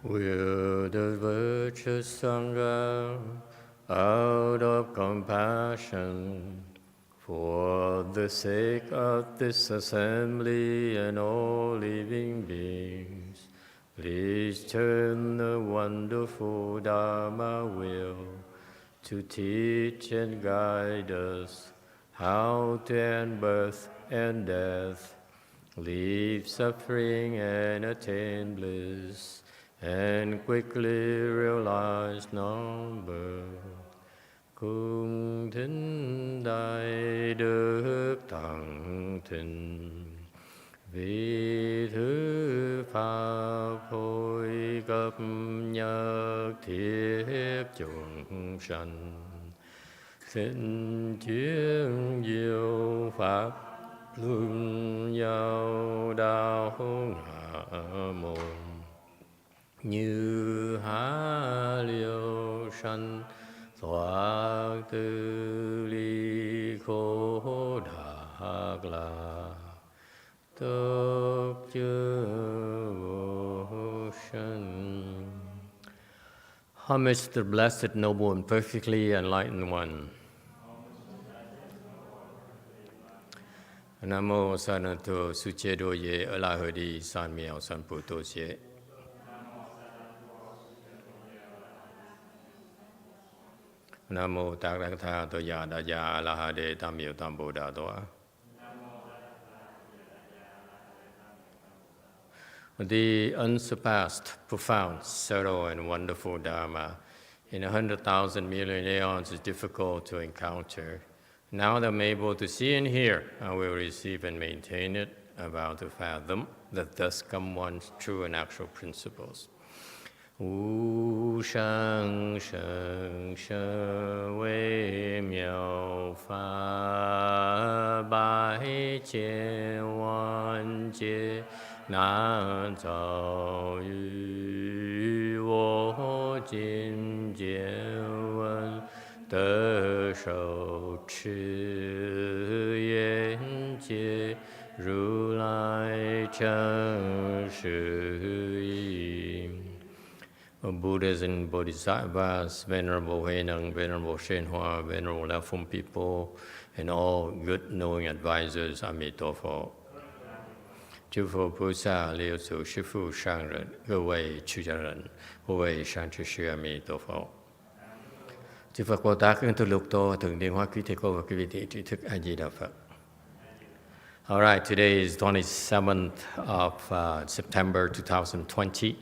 will the virtuous Sangha, out of compassion, for the sake of this assembly and all living beings, please turn the wonderful Dharma wheel to teach and guide us how to end birth and death, leave suffering and attain bliss, and quickly realize non-birth. Cung thính đại đức thắng thịnh, vì thứ pháp hội cấp nhất thiết chúng sanh, xin chuyên diệu pháp luân giao đạo ngã môn, như há liêu sanh thoát tư ly khổ đạc la, tốc chư vô sanh. Homage to the Blessed, Noble, and Perfectly Enlightened One. Namo Sanato Suchedo Ye Alahodi San Miao San Puto Ye. Namo Tarakatha Toya Daya Alahade Tamyo Tamboda Doa. The unsurpassed, profound, subtle, and wonderful Dharma in 100,000 million aeons is difficult to encounter. Now that I'm able to see and hear, I will receive and maintain it, about to fathom that thus come one's true and actual principles. Wu sheng sheng she wei miao fa bai jian wan jie nan zao yu wo jin jian wen de shou chi yan jie ru lai cheng shi yi. Buddhas and Bodhisattvas, Venerable Huineng, Venerable YongHua, Venerable Lefum people, and all good knowing advisors, Emitofuo. 诸佛菩萨、六祖、师父、上人、各位出家人、各位上师师阿弥陀佛。Chư Phật Bồ Tát kính thưa lục tô, thượng điện hóa quý thế cô và quý vị tỷ trí thức A Di Đà Phật. All right, today is 27th of September 2020.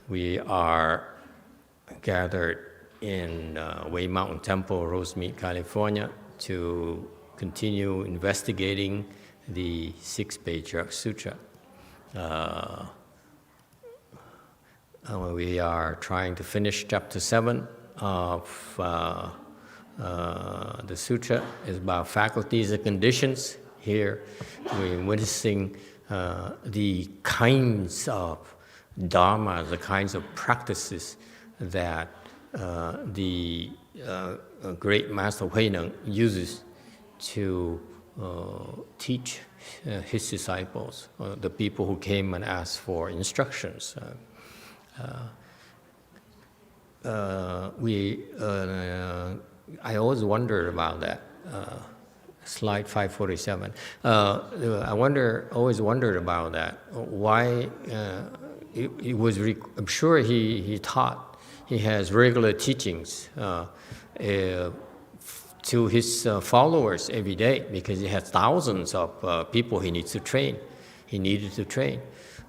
We are gathered in Way Mountain Temple, Rosemead, California, to continue investigating the Sixth Patriarch Sutra. We are trying to finish chapter 7 of the sutra. It's about faculties and conditions. Here we're witnessing the kinds of Dharma, the kinds of practices that the great Master Huineng uses to teach his disciples, the people who came and asked for instructions. I always wondered about that. Slide 547. Always wondered about that. Why it was? I'm sure he taught. He has regular teachings to his followers every day because he has thousands of people he needs to train. He needed to train,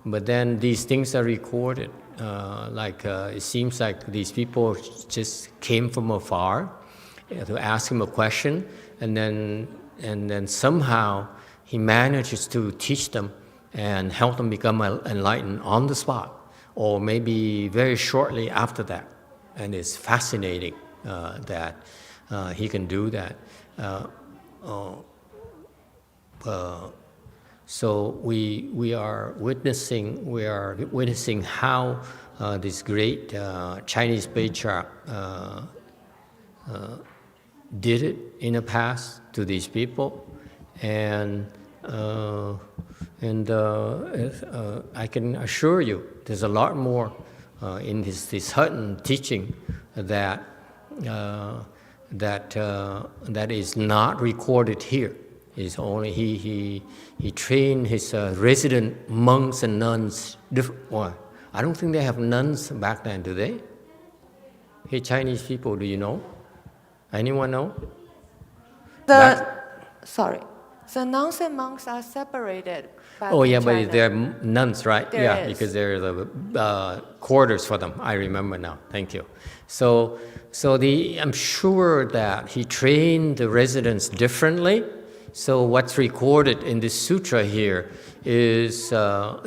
but then these things are recorded. It seems like these people just came from afar to ask him a question, and then somehow he manages to teach them and help them become enlightened on the spot, or maybe very shortly after that. And it's fascinating that he can do that. So we are witnessing how this great Chinese patriarch did it in the past to these people, and I can assure you, there's a lot more in this Hutton teaching that is not recorded here. Is only he trained his resident monks and nuns. Well, I don't think they have nuns back then, do they? Hey, Chinese people, do you know? Anyone know? Sorry. The nuns and monks are separated. Oh, yeah, China. but they're nuns, right? There yeah, is. because there are the quarters for them. I remember now. Thank you. So I'm sure that he trained the residents differently. So what's recorded in this sutra here is a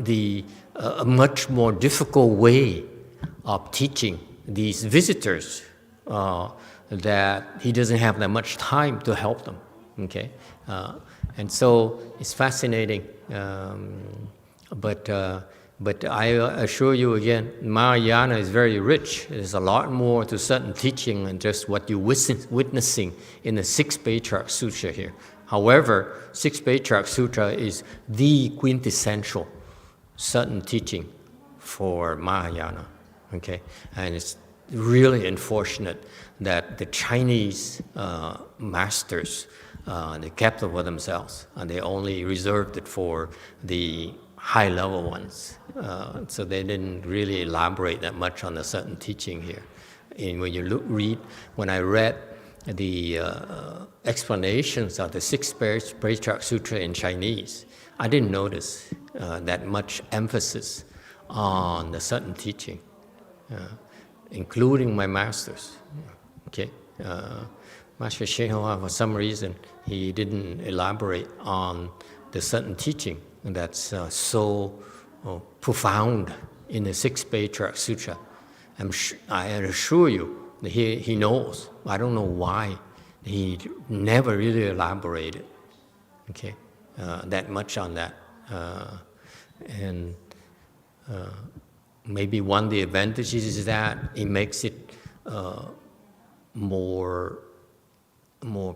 much more difficult way of teaching these visitors that he doesn't have that much time to help them. Okay, and so it's fascinating. But I assure you again, Mahayana is very rich. There's a lot more to certain teaching than just what you're witnessing in the Sixth Patriarch Sutra here. However, Sixth Patriarch Sutra is the quintessential certain teaching for Mahayana. Okay, and it's really unfortunate that the Chinese masters they kept it for themselves, and they only reserved it for the high-level ones. So they didn't really elaborate that much on a certain teaching here. And when I read the explanations of the Sixth Patriarch Sutra in Chinese, I didn't notice that much emphasis on the certain teaching, including my masters. Okay. Master YongHua, for some reason, he didn't elaborate on the certain teaching that's so profound in the Sixth Patriarch Sutra. I assure you that he knows. I don't know why he never really elaborated, okay, that much on that. Maybe one of the advantages is that it makes it more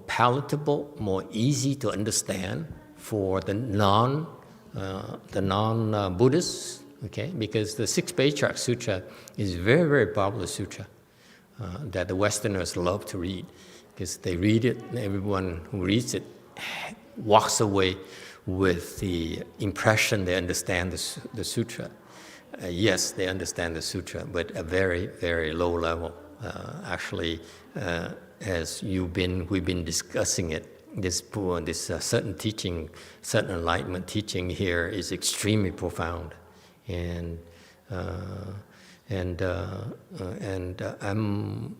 palatable, more easy to understand for the non-Buddhists, okay? Because the Sixth Patriarch Sutra is a very, very popular sutra that the Westerners love to read, because they read it, and everyone who reads it walks away with the impression they understand the sutra. Yes, they understand the sutra, but at a very, very low level. Actually, as we've been discussing it, this certain teaching, certain enlightenment teaching here is extremely profound, and I'm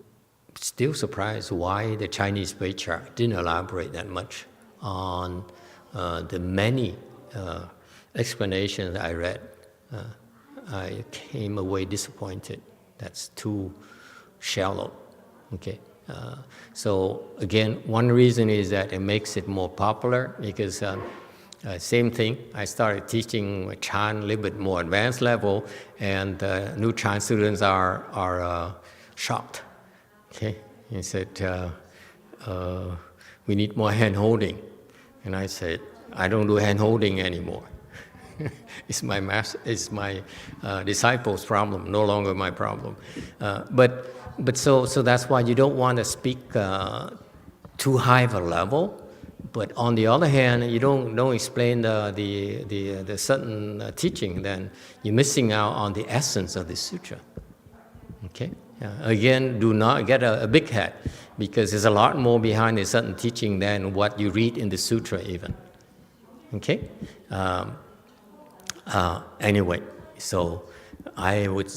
still surprised why the Chinese patriarch didn't elaborate that much on the many explanations I read. I came away disappointed. That's too shallow. Okay. So again, one reason is that it makes it more popular, because same thing, I started teaching Chan a little bit more advanced level, and new Chan students are shocked. Okay, he said, we need more hand holding, and I said, I don't do hand holding anymore. It's my disciples' problem, no longer my problem. But so that's why you don't want to speak too high of a level. But on the other hand, you don't explain the certain teaching, then you're missing out on the essence of the sutra. Okay. Again, do not get a big head, because there's a lot more behind a certain teaching than what you read in the sutra even. Okay. Anyway, so I would.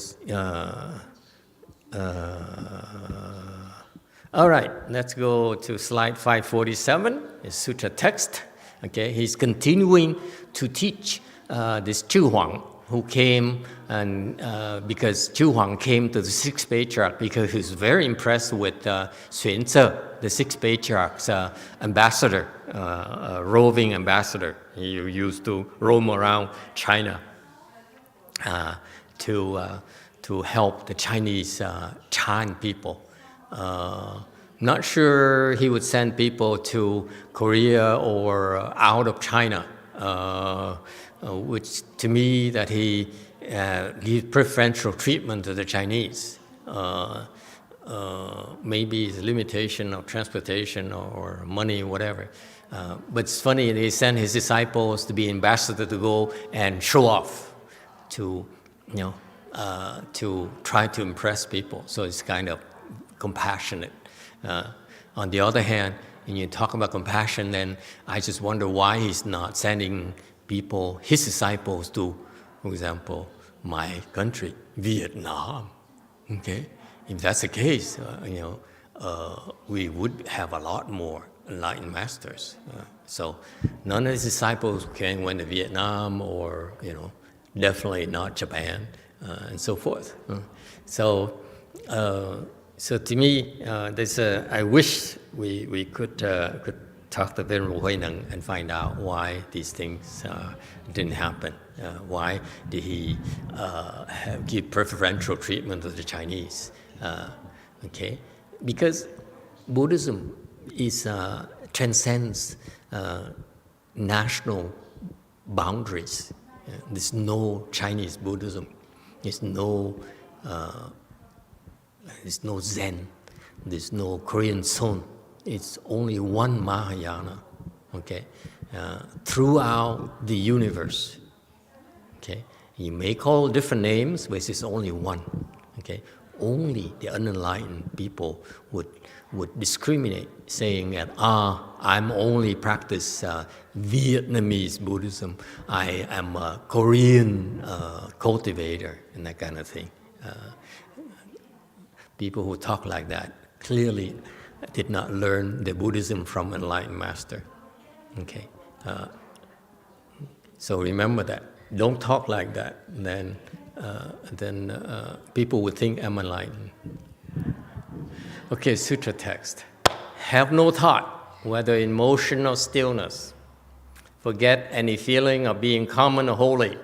All right, let's go to slide 547, the sutra text. Okay, he's continuing to teach this Chu Huang, who came, and because Chu Huang came to the Sixth Patriarch because he was very impressed with Xuan Tze, the Sixth Patriarch's ambassador, roving ambassador. He used to roam around China to help the Chinese Chan people. Not sure he would send people to Korea or out of China which to me that he gives preferential treatment to the Chinese. Maybe it's a limitation of transportation or money, whatever. But it's funny, he sent his disciples to be ambassadors to go and show off, to try to impress people. So it's kind of compassionate. On the other hand, when you talk about compassion, then I just wonder why he's not sending people, his disciples, to, for example, my country, Vietnam. Okay, if that's the case, we would have a lot more enlightened masters. So none of his disciples went to Vietnam, or definitely not Japan, and so forth. So to me, I wish we could talk to Venerable Huineng and find out why these things didn't happen. Why did he give preferential treatment to the Chinese? Okay, because Buddhism transcends national boundaries. There's no Chinese Buddhism. There's no Zen. There's no Korean Son. It's only one Mahayana. Okay, throughout the universe. Okay, you may call different names, but it's only one. Okay, only the unenlightened people would discriminate, saying that I'm only practice Vietnamese Buddhism. I am a Korean cultivator, and that kind of thing. People who talk like that clearly did not learn the Buddhism from enlightened master. Okay, so remember that. Don't talk like that. Then people would think I'm enlightened. Okay, sutra text. Have no thought, whether in motion or stillness. Forget any feeling of being common or holy.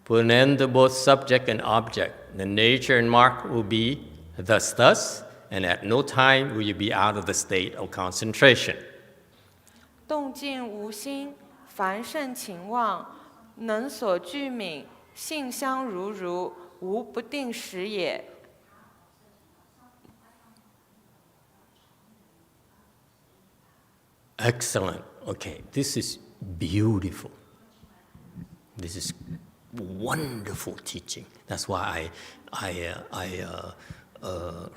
Put an end to both subject and object. The nature and mark will be thus, and at no time will you be out of the state of concentration. 动静无心，凡圣情妄，能所具名，性相如，无不定时也。Excellent. Okay, this is beautiful. This is wonderful teaching. That's why I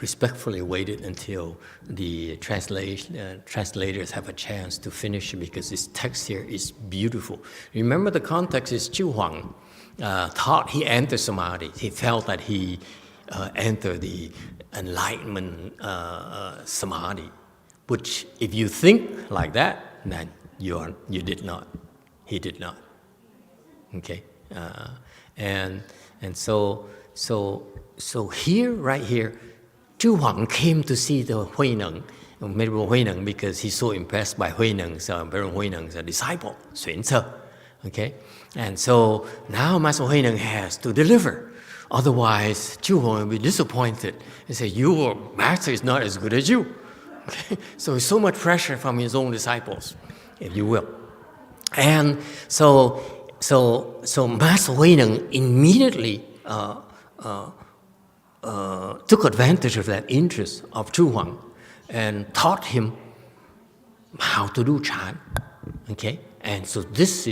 respectfully waited until the translators have a chance to finish, because this text here is beautiful. Remember, the context is Chu Huang thought he entered samadhi. He felt that he entered the enlightenment samadhi. Which, if you think like that, then you did not. He did not. Okay, and so here, right here, Chu Huang came to see the Huineng, Venerable Huineng, because he's so impressed by Venerable Huineng's disciple, Xuan Ce. Okay, and so now Master Huineng has to deliver. Otherwise, Chu Huang will be disappointed and say, "Your master is not as good as you." Okay? So so much pressure from his own disciples, if you will. And so Master Huineng immediately took advantage of that interest of Chu Huang and taught him how to do Chan. Okay, and so this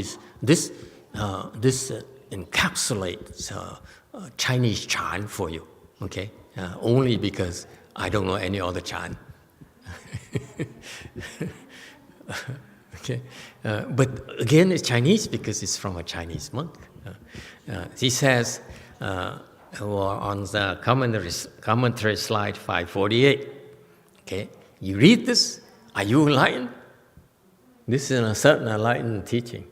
encapsulates Chinese Chan for you. Okay, only because I don't know any other Chan. Okay, but again, it's Chinese because it's from a Chinese monk. He says on the commentary slide 548. Okay, you read this. Are you enlightened? This is a certain enlightened teaching.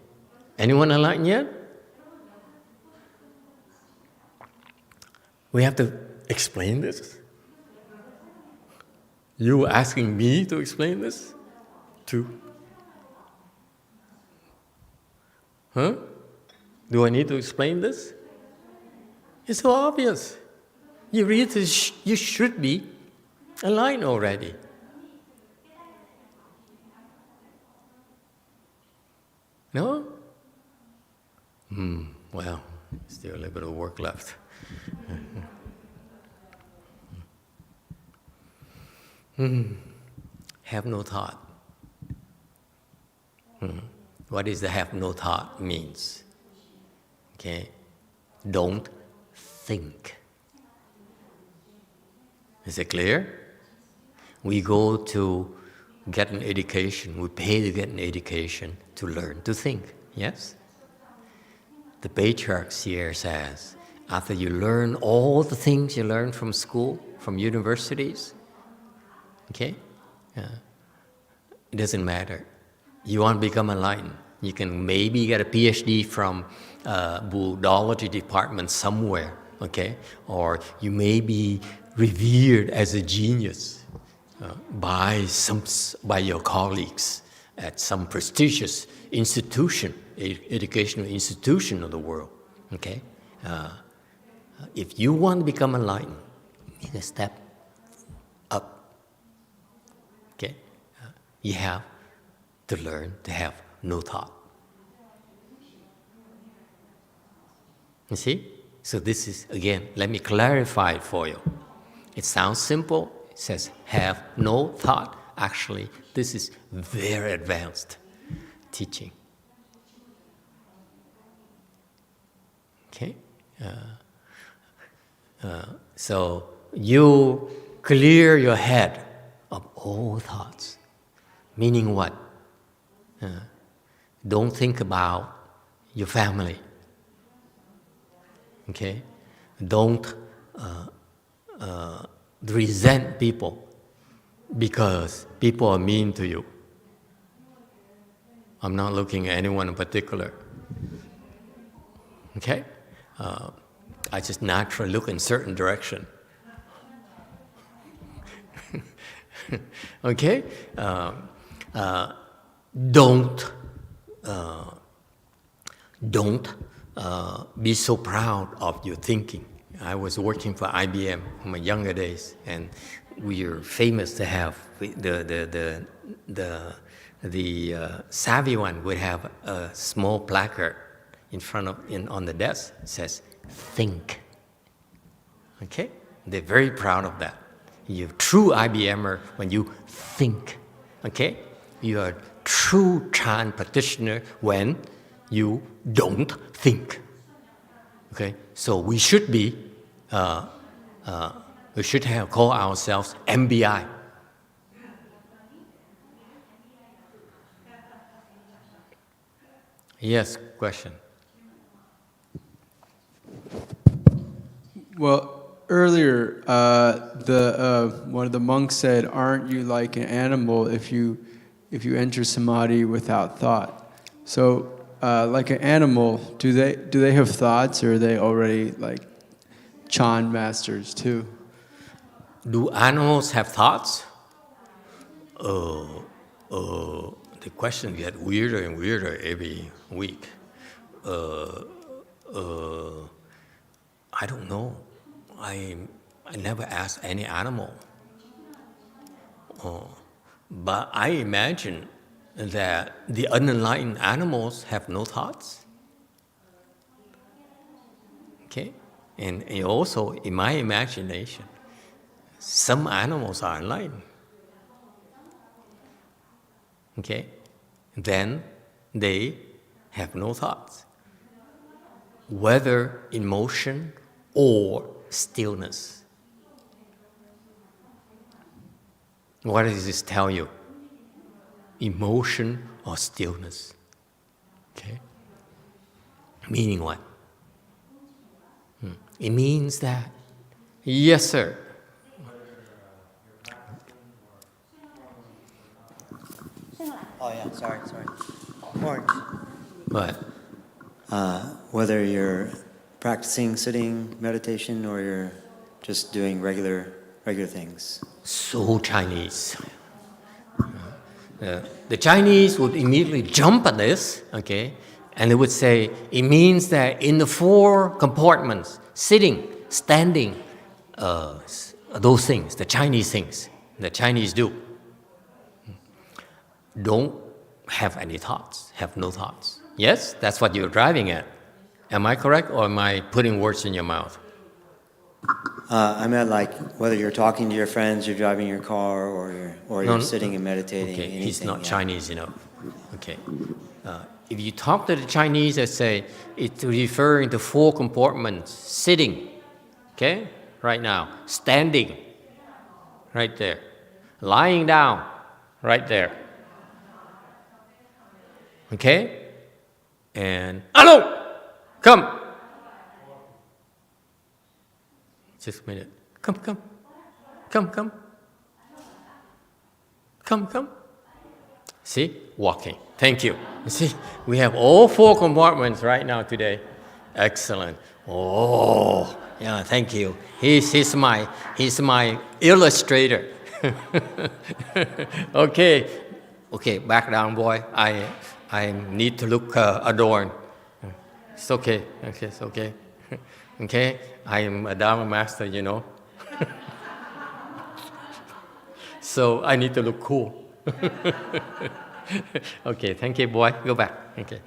Anyone enlightened yet? We have to explain this. You asking me to explain this? Too? Huh? Do I need to explain this? It's so obvious. You read this, you should be enlightened already. No? Well, still a little bit of work left. Have no thought. What does the have no thought means? Okay, don't think. Is it clear? We go to get an education, we pay to get an education to learn to think, yes? The Patriarch here says, after you learn all the things you learn from school, from universities, okay, it doesn't matter. You want to become enlightened, you can maybe get a PhD from Buddhology department somewhere, okay? Or you may be revered as a genius by your colleagues at some prestigious institution, educational institution of the world, okay? If you want to become enlightened, you need a step up, okay? You have to learn to have no thought. You see? So this is, again, let me clarify it for you. It sounds simple. It says, have no thought. Actually, this is very advanced teaching. Okay? So you clear your head of all thoughts. Meaning what? Don't think about your family. Okay? Don't resent people because people are mean to you. I'm not looking at anyone in particular. Okay? I just naturally look in certain direction. Okay? Don't be so proud of your thinking. I was working for IBM in my younger days, and we are famous to have the savvy one would have a small placard in front of on the desk. It says "Think." Okay, they're very proud of that. You're true IBMer when you think. Okay, you are true Chan practitioner when you don't think. Okay, so we should be, we should have call ourselves MBI. Yes, question. Well, earlier, one of the monks said, "Aren't you like an animal if you enter samadhi without thought?" So, like an animal, do they have thoughts, or are they already like Chan masters too? Do animals have thoughts? The question gets weirder and weirder every week. I don't know. I never asked any animal. But I imagine that the unenlightened animals have no thoughts. Okay? And also, in my imagination, some animals are enlightened. Okay? Then they have no thoughts, whether in motion or stillness. What does this tell you? Emotion or stillness. Okay? Meaning what? It means that, yes, sir. Oh yeah, sorry. Orange. What? Whether you're practicing sitting meditation or you're just doing regular things. So Chinese. The Chinese would immediately jump at this, okay, and they would say, it means that in the 4 compartments, sitting, standing, those things, the Chinese things, the Chinese do. Don't have any thoughts, have no thoughts. Yes, that's what you're driving at. Am I correct, or am I putting words in your mouth? I meant like whether you're talking to your friends, you're driving your car, or you're No, sitting and meditating. Okay, anything, he's not yeah. Chinese enough. Okay. If you talk to the Chinese, I say it's referring to 4 compartments. Sitting, okay, right now. Standing, right there. Lying down, right there. Okay? And, hello, come. Just a minute. Come. Come. See? Walking. Thank you. You see, we have all 4 compartments right now today. Excellent. Oh, yeah, thank you. He's my illustrator. Okay, back down, boy. I need to look adorned. It's okay. It's okay. Okay, I am a Dharma master, you know. So I need to look cool. Okay, thank you, boy. Go back. Okay.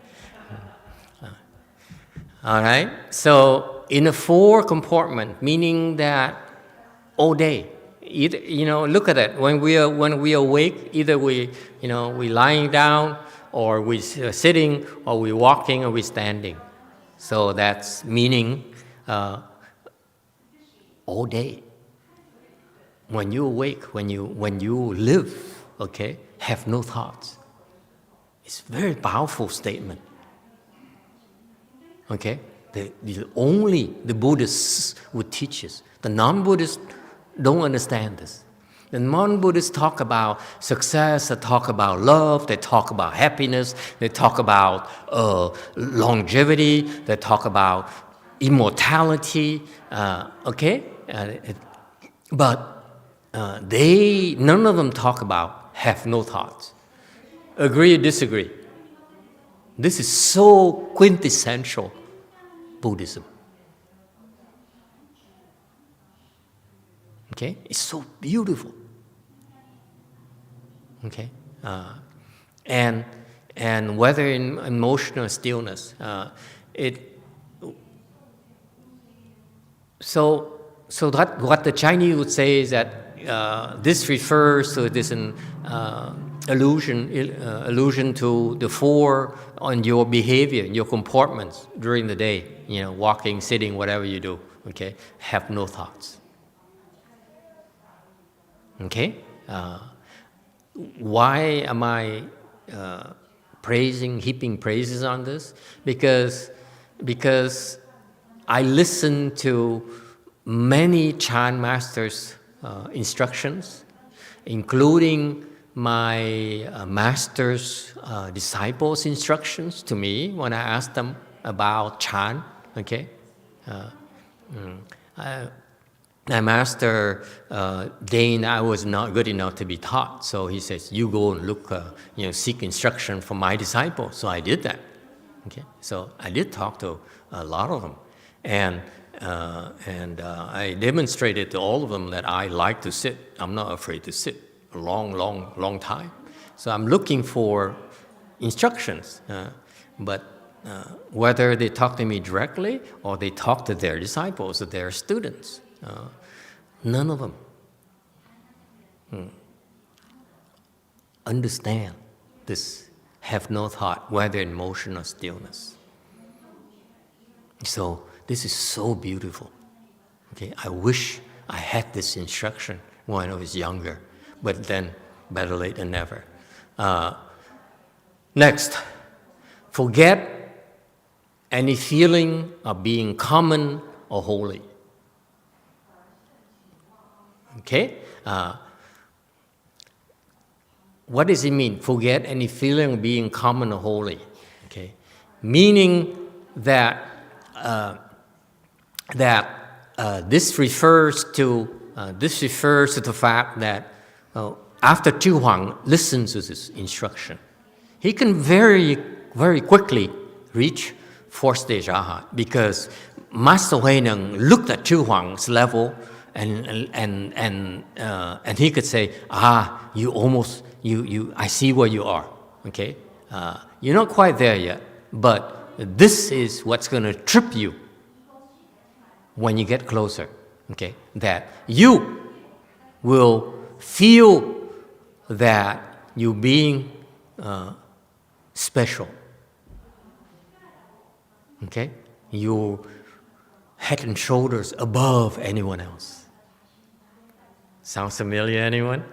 All right. So in a 4 compartment, meaning that all day, either, look at it. When we awake, either we lying down, or we sitting, or we walking, or we standing. So that's meaning all day. When you awake, when you live, okay, have no thoughts. It's a very powerful statement. Okay, only the Buddhists would teach us. The non-Buddhists don't understand this. The non-Buddhists talk about success, they talk about love, they talk about happiness, they talk about longevity, they talk about immortality, okay? But none of them talk about have no thoughts. Agree or disagree? This is so quintessential Buddhism. Okay? It's so beautiful. Okay? And whether in emotional stillness, so that what the Chinese would say is that this refers to this allusion to the 4 on your behavior, your comportments during the day, walking, sitting, whatever you do, okay? Have no thoughts. Okay? Why am I heaping praises on this? Because I listen to many Chan masters' instructions, including my master's disciples' instructions to me when I asked them about Chan. Okay, my master deigned I was not good enough to be taught, so he says, "You go and look, seek instruction from my disciples." So I did that. Okay, so I did talk to a lot of them, and I demonstrated to all of them that I like to sit. I'm not afraid to sit a long time. So I'm looking for instructions, but whether they talk to me directly or they talk to their disciples or their students, none of them understand this, have no thought, whether in motion or stillness. So this is so beautiful. Okay, I wish I had this instruction when I was younger, but then better late than never. Next, forget any feeling of being common or holy. Okay? What does it mean? Forget any feeling of being common or holy. Okay? Meaning that this refers to the fact that after Chu Huang listens to this instruction, he can very, very quickly reach fourth stage arhat, because Master Huineng looked at Chu Huang's level and he could say, you almost, I see where you are. Okay, you're not quite there yet, but this is what's going to trip you when you get closer, okay? That you will feel that you being special, okay? You head and shoulders above anyone else. Sounds familiar, anyone?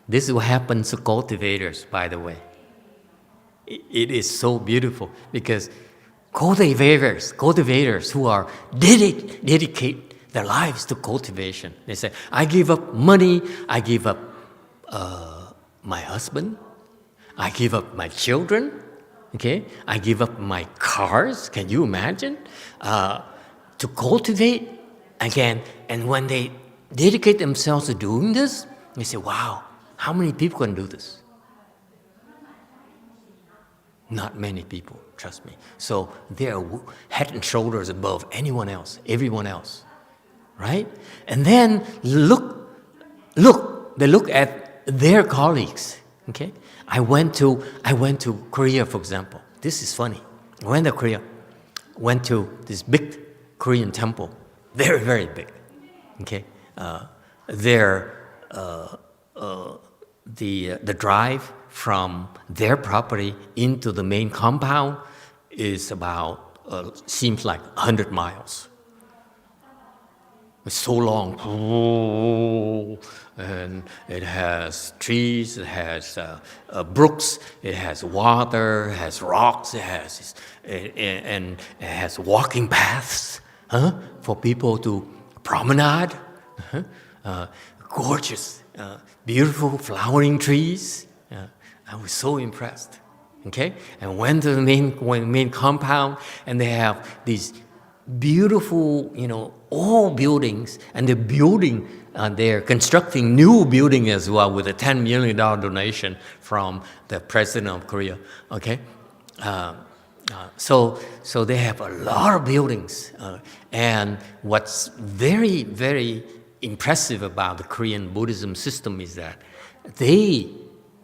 This is what happens to cultivators, by the way. It is so beautiful because cultivators who are dedicate their lives to cultivation. They say, I give up money, I give up my husband, I give up my children, okay? I give up my cars, can you imagine? To cultivate again. And when they dedicate themselves to doing this, they say, wow, how many people can do this? Not many people, trust me. So they are head and shoulders above anyone else, everyone else, right? And then they look at their colleagues, okay? I went to Korea, for example. This is funny. I went to Korea, went to this big Korean temple, very, very big, okay? The drive from their property into the main compound is about, seems like 100 miles. It's so long, and it has trees, it has brooks, it has water, it has rocks, and it has walking paths for people to promenade. Gorgeous, beautiful flowering trees. I was so impressed. Okay, and went to the main compound, and they have these beautiful, old buildings, and they're constructing new building as well with a $10 million donation from the president of Korea. Okay, so they have a lot of buildings, and what's very, very impressive about the Korean Buddhism system is that they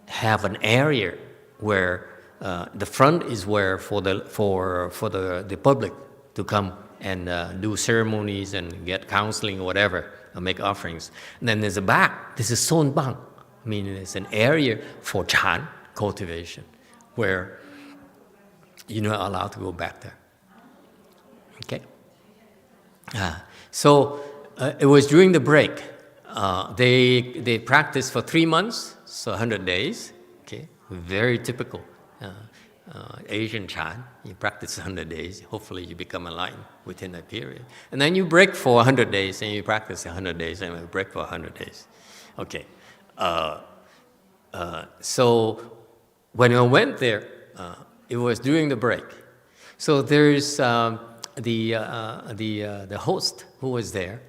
have an area where the front is where for the public to come and do ceremonies and get counseling or whatever, make offerings. And then there's a back. This is sonbang, meaning it's an area for chan cultivation, where you're not allowed to go back there. Okay. So it was during the break. They practiced for 3 months, so 100 days. Okay, very typical Asian Chan. You practice 100 days. Hopefully, you become enlightened within that period. And then you break for 100 days, and you practice 100 days, and you break for 100 days. Okay. So when I went there, it was during the break. So there's the host who was there.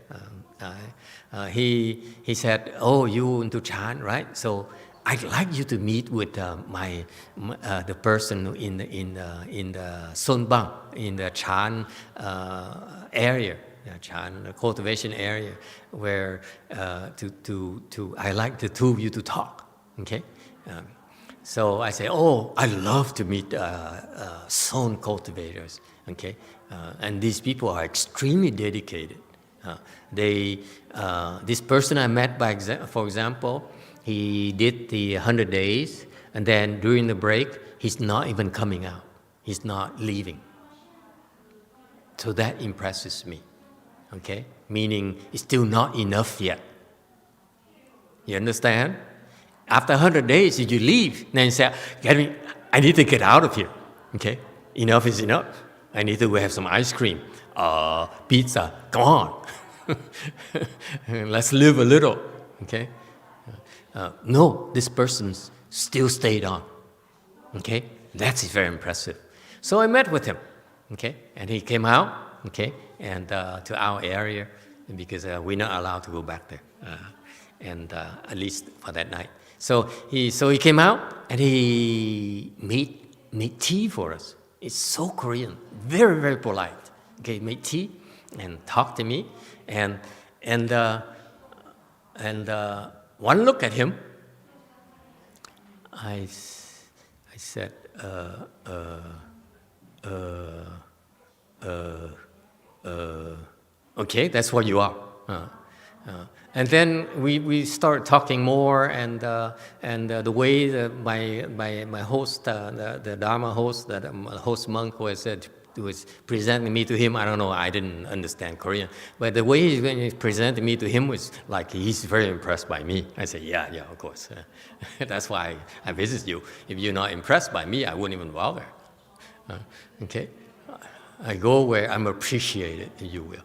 He said, "Oh, you into Chan, right? So I'd like you to meet with the person in the Sonbang, in the Chan area, Chan cultivation area, where I like the two of you to talk." Okay. So I say, "Oh, I love to meet Son cultivators." Okay, and these people are extremely dedicated. This person I met, for example, he did the 100 days, and then during the break, he's not even coming out. He's not leaving. So that impresses me. Okay, meaning it's still not enough yet. You understand? After 100 days, if you leave, then you say, I need to get out of here. Okay, enough is enough. I need to go have some ice cream, pizza. Come on. Let's live a little. Okay. No, this person still stayed on. Okay, that's very impressive. So I met with him. Okay, and he came out. Okay, and to our area, because we're not allowed to go back there, and at least for that night. So he came out and he made tea for us. It's so Korean, very, very polite. Okay, made tea and talked to me, and one look at him, I said, okay, that's what you are. And then we start talking more, and the way that my host, the Dharma host, the host monk was presenting me to him. I don't know, I didn't understand Korean, but the way he presented me to him was like he's very impressed by me. I said, yeah, of course. That's why I visit you. If you're not impressed by me, I wouldn't even bother. Okay. I go where I'm appreciated, if you will.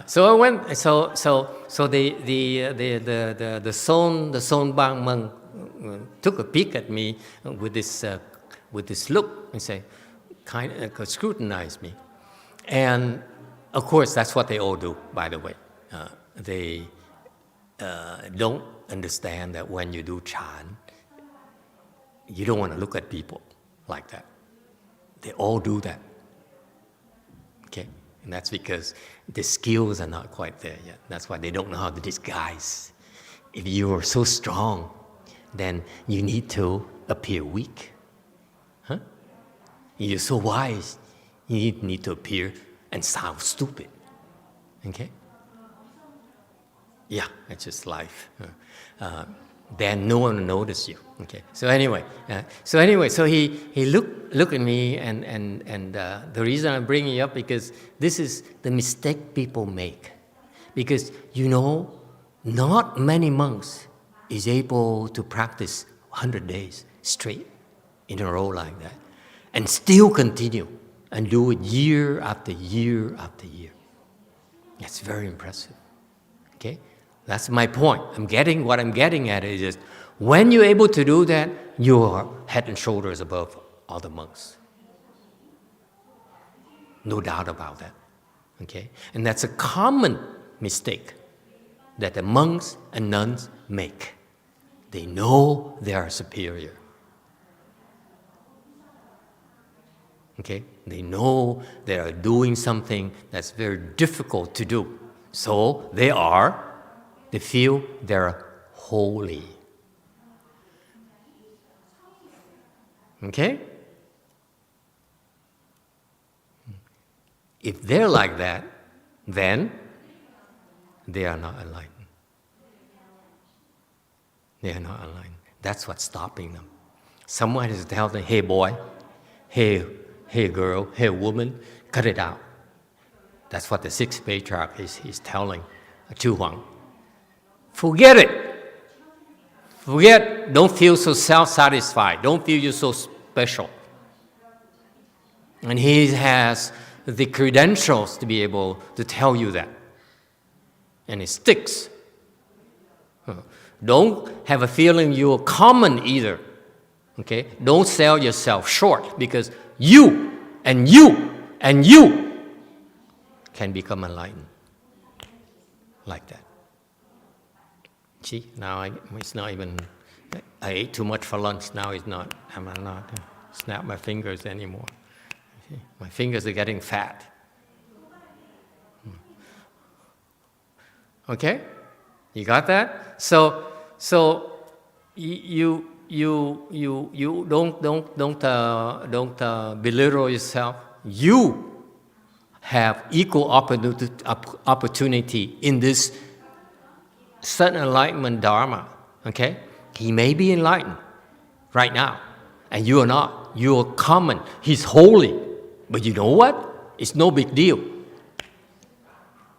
So I went. So the Sonbang monk took a peek at me with this look and say, scrutinize me, and of course that's what they all do. By the way, they don't understand that when you do Chan, you don't want to look at people like that. They all do that. Okay, and that's because the skills are not quite there yet. That's why they don't know how to disguise. If you are so strong, then you need to appear weak. Huh? You're so wise, you need to appear and sound stupid. Okay? Yeah, it's just life. Then no one will notice you. Okay. So anyway, so he looked at me, and the reason I'm bringing it up because this is the mistake people make, because not many monks is able to practice 100 days straight in a row like that, and still continue and do it year after year after year. That's very impressive. Okay. That's my point. What I'm getting at is just when you're able to do that, you're head and shoulders above other monks. No doubt about that. Okay? And that's a common mistake that the monks and nuns make. They know they are superior. Okay? They know they are doing something that's very difficult to do. So they feel they're holy. Okay? If they're like that, then they are not enlightened. They are not enlightened. That's what's stopping them. Someone is telling them, hey boy, hey girl, hey woman, cut it out. That's what the sixth patriarch is telling Chu Huang. Forget it. Don't feel so self-satisfied. Don't feel you're so special. And he has the credentials to be able to tell you that. And it sticks. Don't have a feeling you're common either. Okay? Don't sell yourself short, because you and you and you can become enlightened like that. See, now it's not even, I ate too much for lunch, now I'm not snap my fingers anymore. See, my fingers are getting fat. Okay? You got that? So you don't belittle yourself. You have equal opportunity in this sudden enlightenment Dharma. Okay? He may be enlightened right now, and you are not. You are common. He's holy. But you know what? It's no big deal.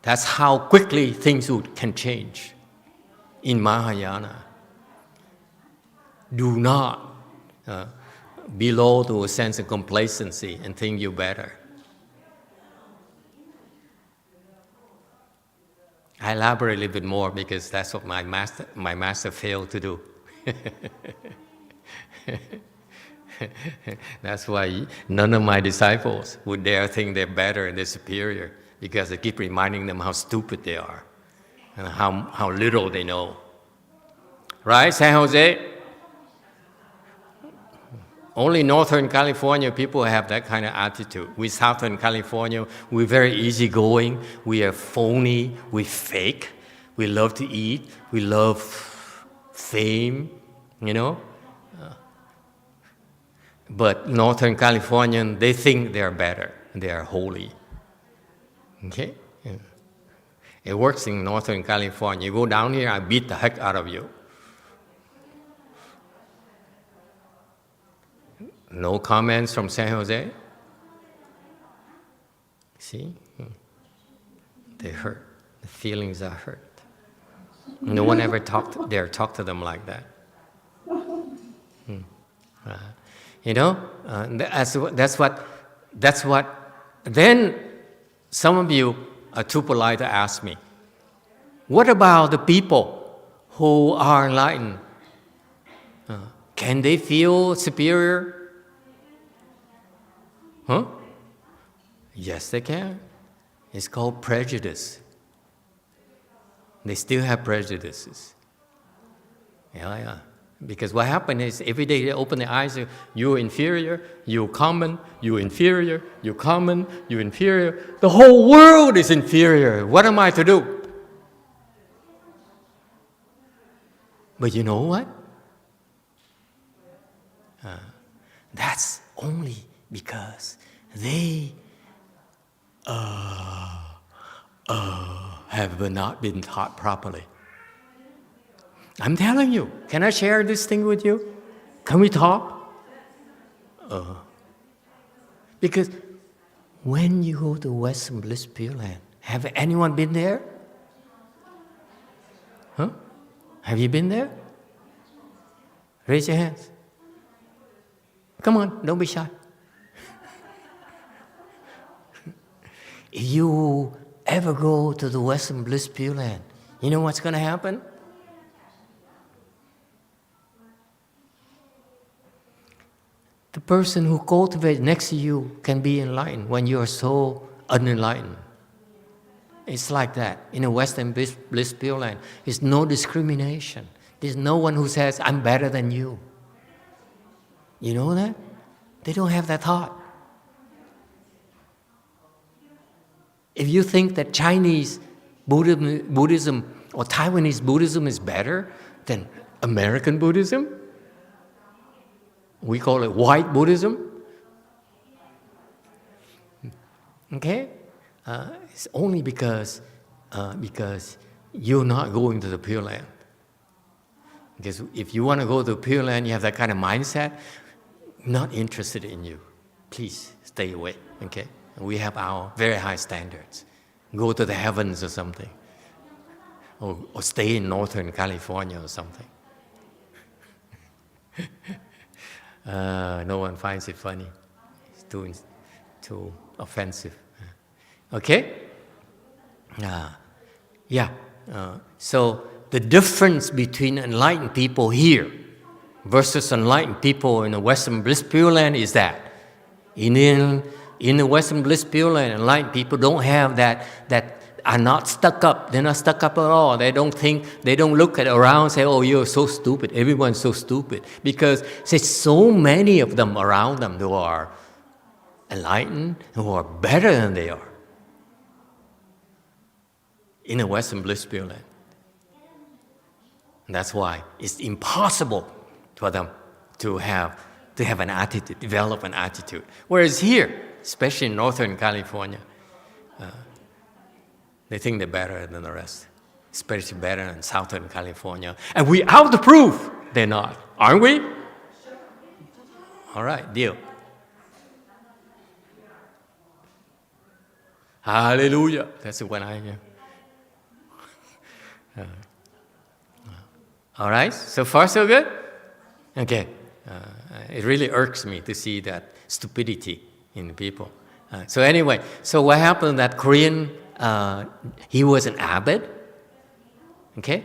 That's how quickly things can change in Mahayana. Do not be low to a sense of complacency and think you're better. I elaborate a little bit more because that's what my master failed to do. That's why none of my disciples would dare think they're better and they're superior, because I keep reminding them how stupid they are and how little they know. Right, San Jose? Only Northern California people have that kind of attitude. We Southern California, we're very easygoing, we are phony, we fake, we love to eat, we love fame, But Northern Californians, they think they're better. They are holy. Okay? Yeah. It works in Northern California. You go down here, I beat the heck out of you. No comments from San Jose? See? They hurt. The feelings are hurt. No one ever dare talk to them like that. That's what. Then some of you are too polite to ask me, what about the people who are enlightened? Can they feel superior? Huh? Yes, they can. It's called prejudice. They still have prejudices. Yeah. Because what happened is every day they open their eyes, you're inferior, you're common, you're inferior, you're common, you're inferior. The whole world is inferior. What am I to do? But you know what? That's only because they have not been taught properly. I'm telling you. Can I share this thing with you? Can we talk? Because when you go to Western Bliss Pure Land, have anyone been there? Huh? Have you been there? Raise your hands. Come on, don't be shy. If you ever go to the Western Bliss Pure Land, you know what's going to happen? The person who cultivates next to you can be enlightened when you are so unenlightened. It's like that. In a Western Bliss Pure Land, there's no discrimination. There's no one who says, I'm better than you. You know that? They don't have that thought. If you think that Chinese Buddhism or Taiwanese Buddhism is better than American Buddhism, we call it white Buddhism. Okay? It's only because you're not going to the Pure Land. Because if you want to go to the Pure Land, you have that kind of mindset, not interested in you. Please stay away, okay? We have our very high standards. Go to the heavens or something. Or stay in Northern California or something. No one finds it funny. It's too offensive. Okay? So the difference between enlightened people here versus enlightened people in the Western Bliss Pure Land is that in the Western Bliss Pure Land, enlightened people don't have that are not stuck up. They're not stuck up at all. They don't look at around and say, oh, you're so stupid. Everyone's so stupid. Because there's so many of them around them who are enlightened, who are better than they are in the Western Bliss Pure Land. And that's why it's impossible for them to have an attitude, develop an attitude. Whereas here, especially in Northern California, they think they're better than the rest, especially better in Southern California. And we have the proof they're not, aren't we? All right, deal. Hallelujah. That's what I hear. All right, so far so good? Okay. It really irks me to see that stupidity in people. So anyway, so what happened, that Korean, he was an abbot, okay?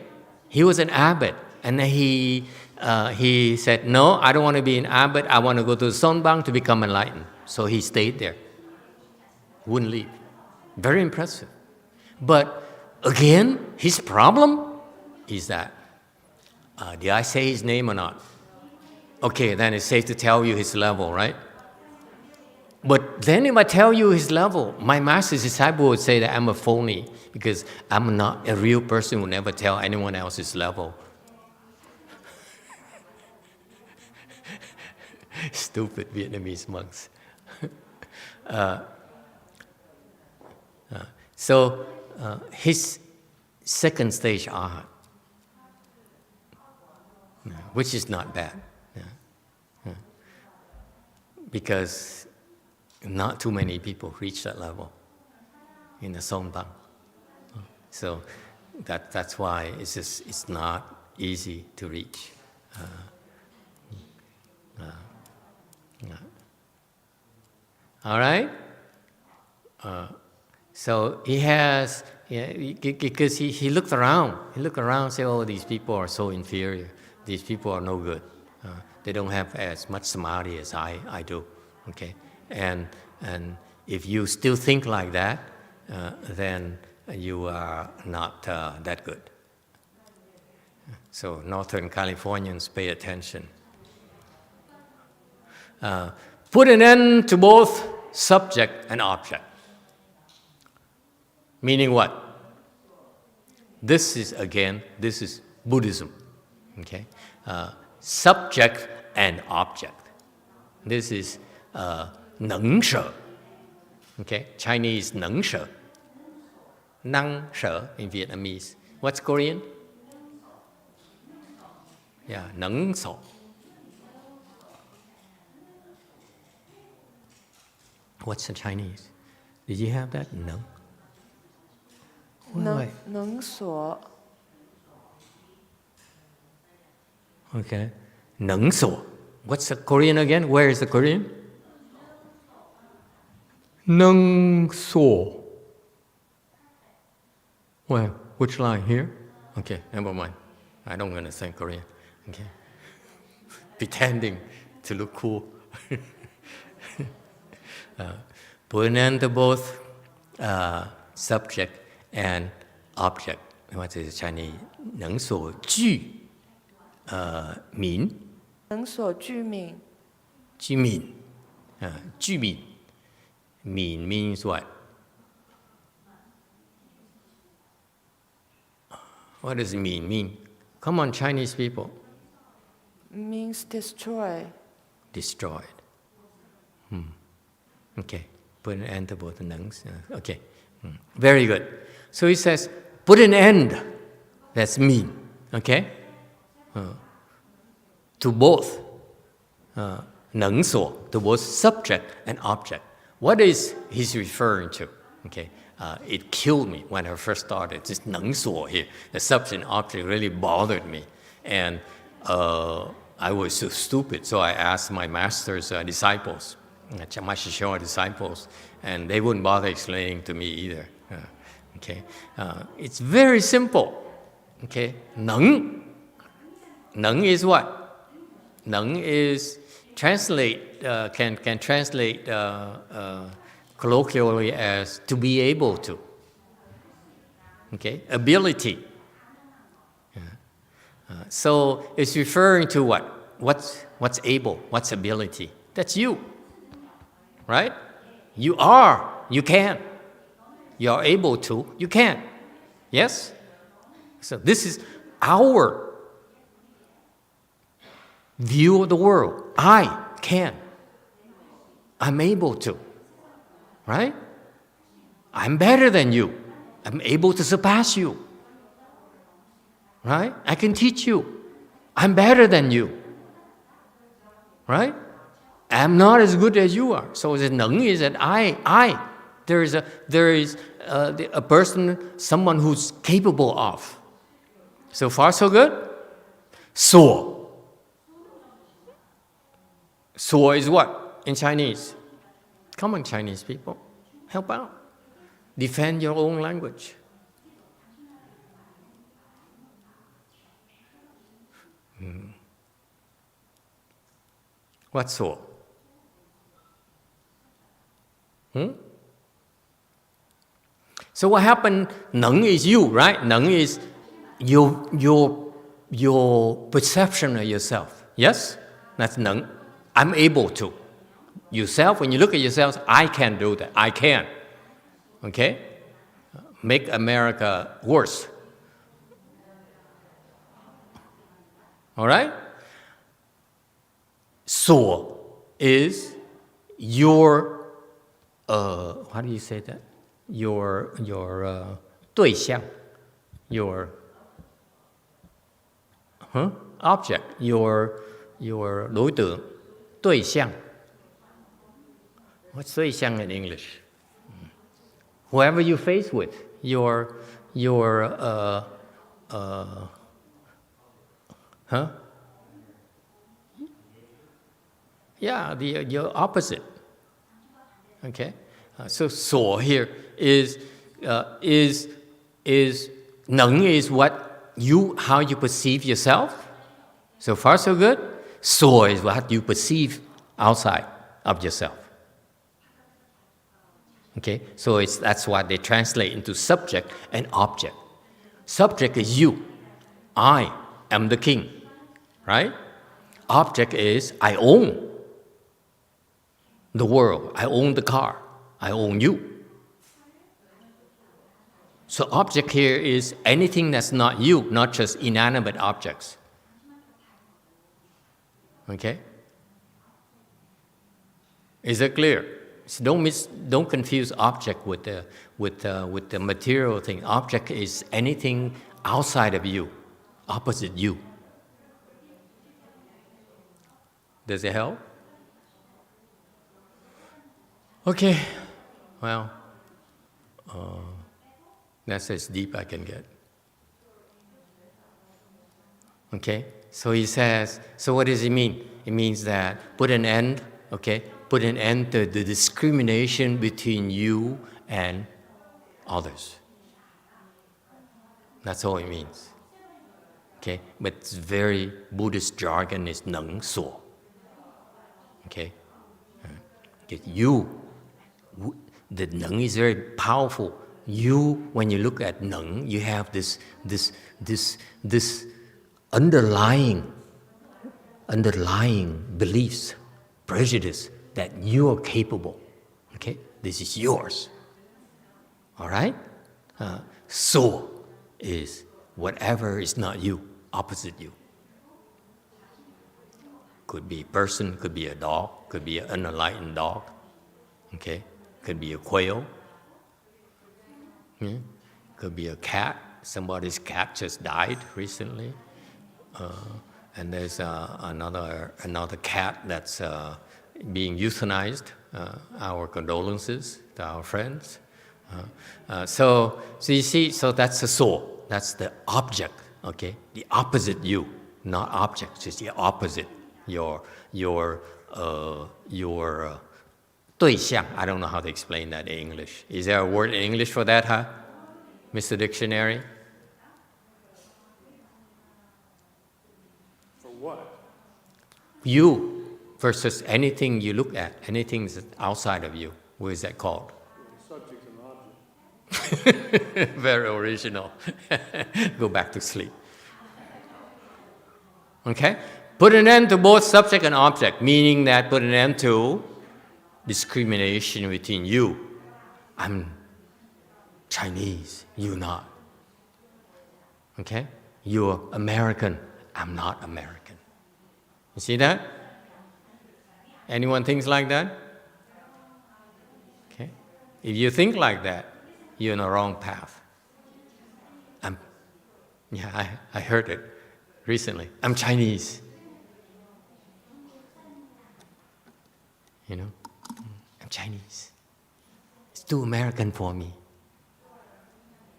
He was an abbot, and then he said, no, I don't want to be an abbot, I want to go to Sonbang to become enlightened. So he stayed there, wouldn't leave. Very impressive. But again, his problem is that, did I say his name or not? Okay, then it's safe to tell you his level, right? But then if I tell you his level, my master's disciple would say that I'm a phony because I'm not a real person who never tell anyone else his level. Stupid Vietnamese monks. So his second stage arhat, which is not bad, because not too many people reach that level in the Songtang. So that's why it's not easy to reach. All right? So he has, because he looked around. He looked around and said, oh, these people are so inferior. These people are no good. They don't have as much samadhi as I do. Okay? And if you still think like that, then you are not that good. So Northern Californians, pay attention. Put an end to both subject and object. Meaning what? This is Buddhism. Okay? Subject and object. This is neng she. Okay? Chinese neng she. Năng sở in Vietnamese. What's Korean? Yeah, neng so. What's the Chinese? Did you have that? No. Neng so. Okay. Neng so. What's the Korean again? Where is the Korean? Neng so. Well, which line here? Okay, never mind. I don't understand Korean. Okay. Pretending to look cool. Put an end to both subject and object. What is Chinese? 能所具名. 能所具名. 具名. 具名. Mean means what? What does mean mean? Come on, Chinese people. Means destroy. Destroyed. Okay. Put an end to both the nungs. Okay. Very good. So he says, put an end. That's mean. Okay? To both. Neng so, to both subject and object. What is he's referring to? Okay. It killed me when I first started. This neng so here, the subject and object really bothered me. And I was so stupid, so I asked my master's disciples, my Shishoa disciples, and they wouldn't bother explaining to me either. Okay, it's very simple. Okay, neng. Neng is what? Neng is can translate colloquially as to be able to. Okay, ability. So it's referring to what? What's able? What's ability? That's you, right? You are. You can. You are able to. You can. Yes. So this is our view of the world. I can. I'm able to. Right? I'm better than you. I'm able to surpass you. Right? I can teach you. I'm better than you. Right? I'm not as good as you are. So the neng is that I. There is a person, someone who's capable of. So far, so good? So. So is what in Chinese? Come on, Chinese people. Help out. Defend your own language. What's so? So what happened? Neng is you, right? Neng is your perception of yourself. Yes? That's neng. I'm able to. Yourself, when you look at yourself, I can do that. I can. Okay? Make America worse. All right? So, is your, how do you say that? Your 对象, your object, your đối tượng, 对象. What's 对象 in English? Whoever you face with, your yeah, your opposite. Okay, so 所 here is能 is what you, how you perceive yourself. So far so good. 所 is what you perceive outside of yourself. Okay, so that's what they translate into subject and object. Subject is you. I am the king, right? Object is I own the world. I own the car. I own you. So object here is anything that's not you, not just inanimate objects. Okay? Is it clear? So don't confuse object with the material thing. Object is anything outside of you, opposite you. Does it help? Okay, well, that's as deep I can get. Okay, so he says, so what does it mean? It means that put an end, okay, put an end to the discrimination between you and others. That's all it means. Okay, but it's very Buddhist jargon is neng so. Okay, you, the neng is very powerful. You, when you look at neng, you have this underlying beliefs, prejudice that you are capable. Okay, this is yours. All right. So is whatever is not you, opposite you. Could be a person, could be a dog, could be an unenlightened dog. Okay, could be a quail. Yeah. Could be a cat. Somebody's cat just died recently, and there's another cat that's being euthanized. Our condolences to our friends. So you see, so that's the soul. That's the object. Okay, the opposite you, not object, just the opposite. Your 对象. I don't know how to explain that in English. Is there a word in English for that, huh? Mr. Dictionary? For what? You versus anything you look at, anything that's outside of you. What is that called? Subject and object. Very original. Go back to sleep. Okay? Put an end to both subject and object, meaning that put an end to discrimination between you. I'm Chinese, you're not. Okay? You're American, I'm not American. You see that? Anyone thinks like that? Okay? If you think like that, you're on the wrong path. I heard it recently. I'm Chinese. You know? I'm Chinese. It's too American for me.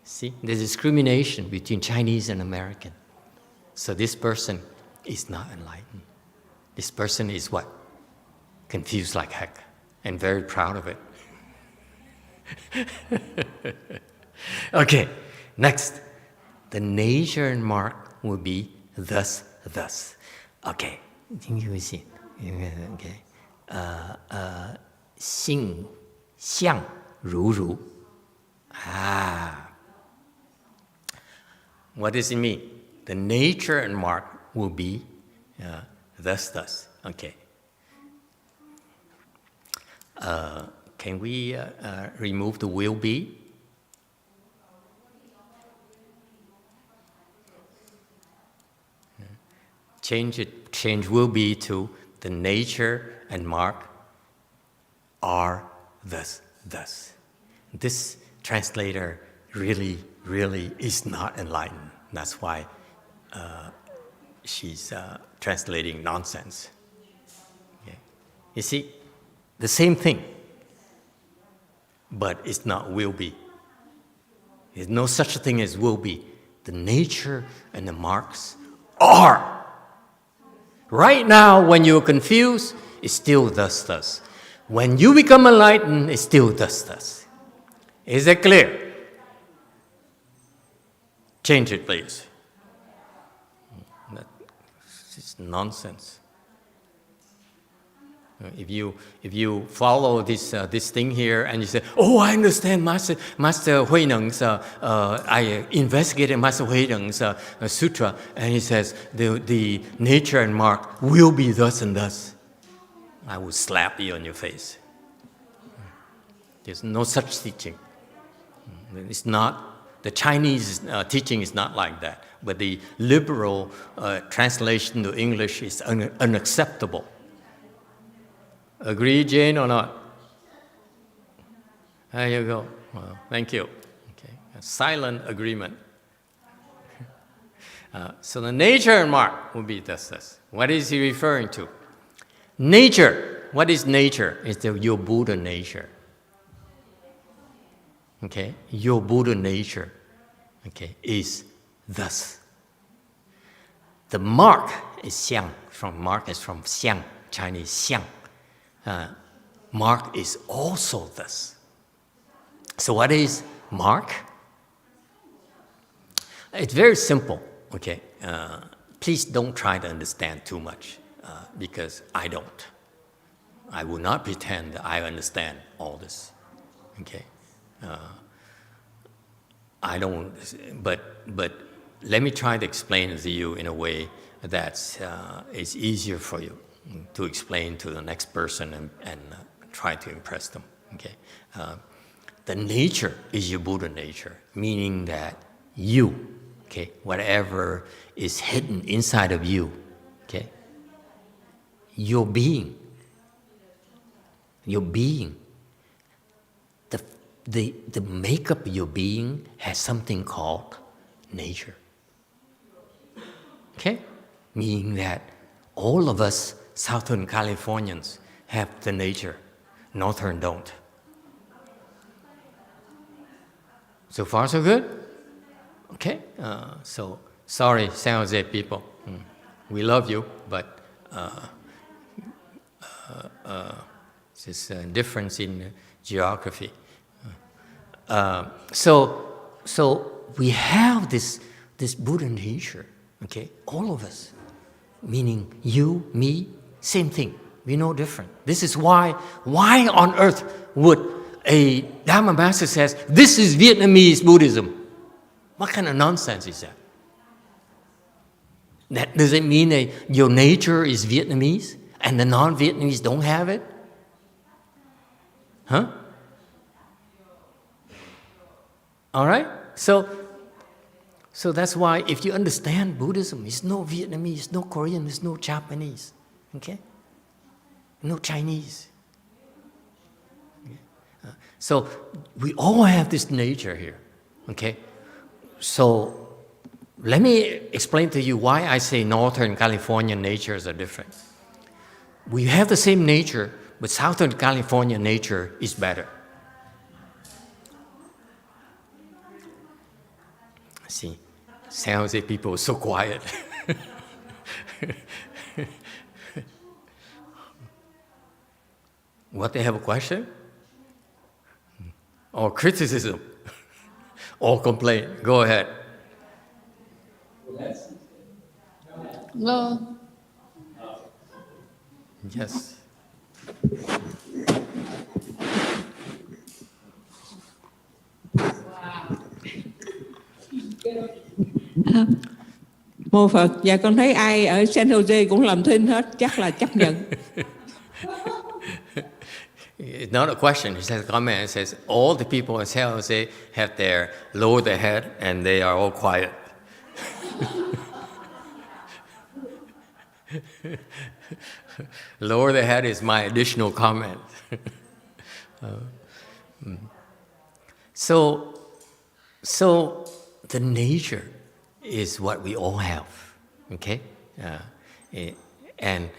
See, there's discrimination between Chinese and American. So this person is not enlightened. This person is what? Confused like heck, and very proud of it. Okay, next. The nature and mark will be thus, thus. Okay, okay. 性相如如. What does it mean? The nature and mark will be thus, thus. Okay. Can we remove the will be? Change will be to the nature and mark are thus. This translator really is not enlightened. That's why she's translating nonsense. Okay. You see, the same thing, but it's not will be. There's no such thing as will be. The nature and the marks are. Right now, when you're confused, it's still thus. When you become enlightened, it's still thus. Is that clear? Change it, please. It's nonsense. If you follow this thing here and you say, oh, I understand Master Huineng's, I investigated Master Huineng's sutra, and he says the nature and mark will be thus and thus, I will slap you on your face. There's no such teaching. It's not, the Chinese teaching is not like that, but the liberal translation to English is unacceptable. Agree, Jane, or not? There you go. Well, thank you. Okay. A silent agreement. So the nature and mark will be thus. What is he referring to? Nature. What is nature? It's your Buddha nature. Okay? Your Buddha nature, okay, is thus. The mark is xiang. Mark is from xiang, Chinese xiang. Mark is also thus. So what is mark? It's very simple, okay? Please don't try to understand too much, because I don't. I will not pretend that I understand all this, okay? I don't, but let me try to explain it to you in a way that is easier for you to explain to the next person and try to impress them, okay? The nature is your Buddha nature, meaning that you, okay, whatever is hidden inside of you, okay, your being, the makeup of your being has something called nature, okay? Meaning that all of us Southern Californians have the nature, Northern don't. So far, so good? Okay? So, sorry, San Jose people. We love you, but it's a difference in geography. So we have this Buddha nature, okay? All of us. Meaning you, me, same thing. We're no different. This is why on earth would a Dharma master says, this is Vietnamese Buddhism? What kind of nonsense is that? Does it mean your nature is Vietnamese and the non-Vietnamese don't have it? Huh? All right? So that's why if you understand Buddhism, it's no Vietnamese, no Korean, it's no Japanese, okay? No Chinese. Okay? So we all have this nature here, okay? So let me explain to you why I say Northern California natures are different. We have the same nature, but Southern California nature is better. See, San Jose people are so quiet. What, they have a question? Or criticism? Or complaint? Go ahead. No. Yes. Mô Phật, dạ con thấy ai ở San Jose cũng làm thinh hết, chắc là chấp nhận. It's not a question, it's a comment. It says, all the people in San Jose have lowered their head and they are all quiet. Lower the head is my additional comment. So the nature is what we all have, okay? And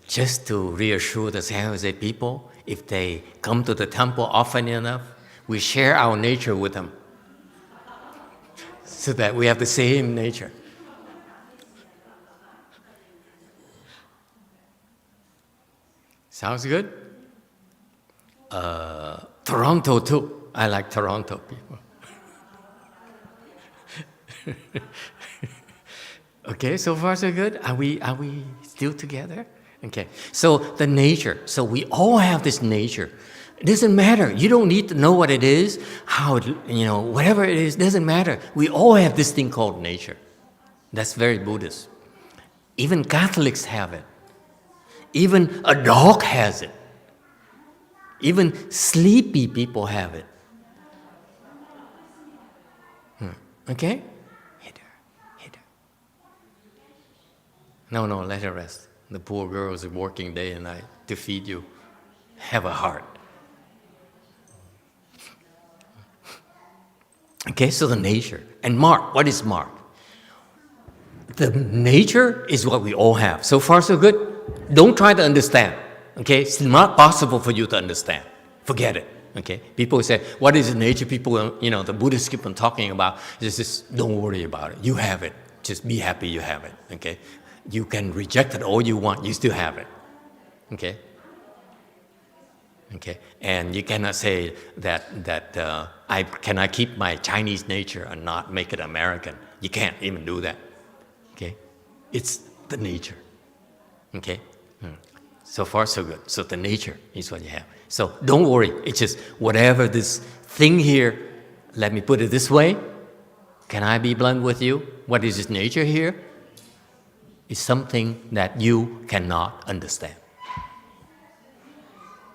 just to reassure the San Jose people, if they come to the temple often enough, we share our nature with them, so that we have the same nature. Sounds good? Toronto too. I like Toronto people. Okay, so far so good. Are we still together? Okay. So the nature. So we all have this nature. It doesn't matter. You don't need to know what it is, how it, whatever it is, doesn't matter. We all have this thing called nature. That's very Buddhist. Even Catholics have it. Even a dog has it. Even sleepy people have it. Okay? Hit her. No, let her rest. The poor girls are working day and night to feed you. Have a heart. Okay, so the nature. And mark, what is mark? The nature is what we all have. So far, so good. Don't try to understand. Okay, it's not possible for you to understand. Forget it. Okay, people say, what is the nature? People, the Buddhists keep on talking about. Just don't worry about it. You have it. Just be happy you have it. Okay, you can reject it all you want. You still have it. Okay. Okay, and you cannot say that can I keep my Chinese nature and not make it American? You can't even do that. Okay, it's the nature. Okay, so far so good. So the nature is what you have. So don't worry. It's just whatever this thing here. Let me put it this way. Can I be blunt with you? What is this nature here? It's something that you cannot understand.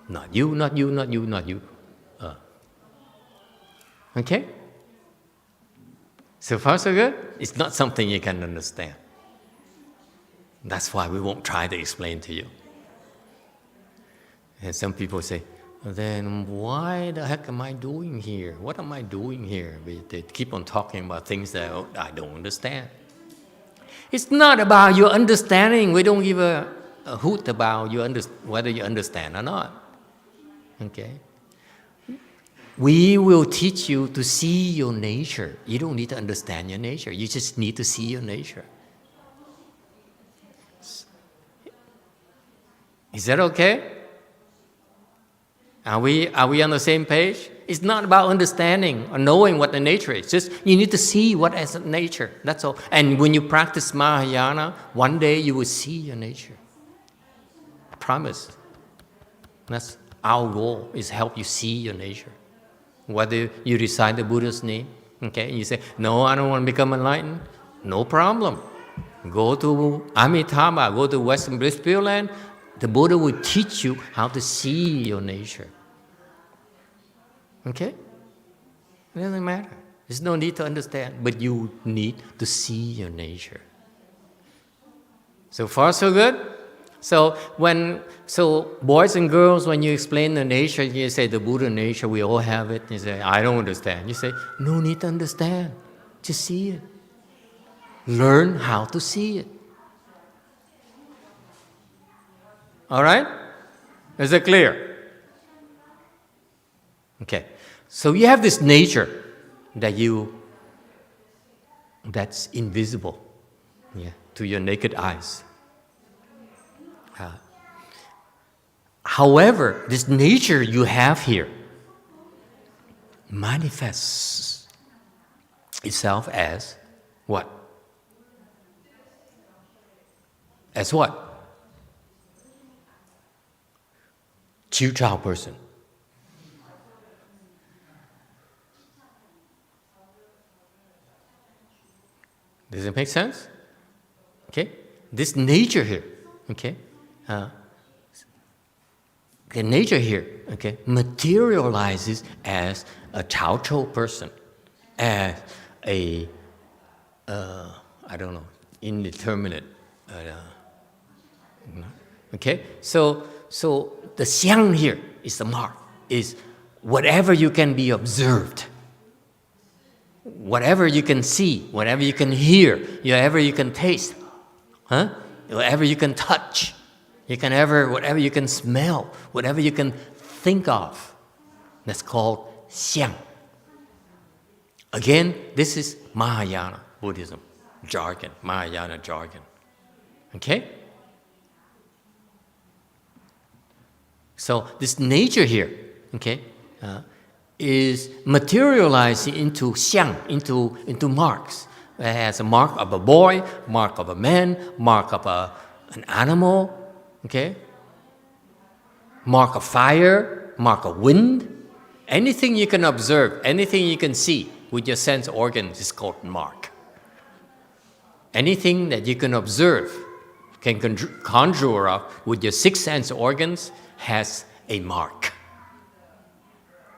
Not you. Okay? So far, so good? It's not something you can understand. That's why we won't try to explain to you. And some people say, then why the heck am I doing here? What am I doing here? They keep on talking about things that I don't understand. It's not about your understanding. We don't give a hoot about whether you understand or not. Okay? We will teach you to see your nature. You don't need to understand your nature. You just need to see your nature. Is that okay? Are we on the same page? It's not about understanding or knowing what the nature is. Just you need to see what is nature. That's all. And when you practice Mahayana, one day you will see your nature. I promise. That's our goal, is help you see your nature. Whether you recite the Buddha's name, okay, and you say, no, I don't want to become enlightened, no problem. Go to Amitabha, go to Western Bliss Pure Land. The Buddha will teach you how to see your nature. Okay? It doesn't matter. There's no need to understand, but you need to see your nature. So far, so good? So boys and girls, when you explain the nature, you say the Buddha nature, we all have it. You say, I don't understand. You say, no need to understand. Just see it. Learn how to see it. All right? Is it clear? Okay. So you have this nature that's invisible, to your naked eyes. However, this nature you have here manifests itself as what? As what? Chiu Chao person. Does it make sense? Okay? This nature here, okay? The nature here, okay, materializes as a Chao Chou person, as a, indeterminate Okay? So the xiang here is the mark, is whatever you can be observed, whatever you can see, whatever you can hear, whatever you can taste, whatever you can touch, whatever you can smell, whatever you can think of. That's called xiang. Again, this is Mahayana Buddhism jargon, Mahayana jargon. Okay? So this nature here, okay, is materializing into xiang, into marks. It has a mark of a boy, mark of a man, mark of an animal, okay? Mark of fire, mark of wind. Anything you can observe, anything you can see with your sense organs is called mark. Anything that you can observe, can conjure up with your six sense organs has a mark.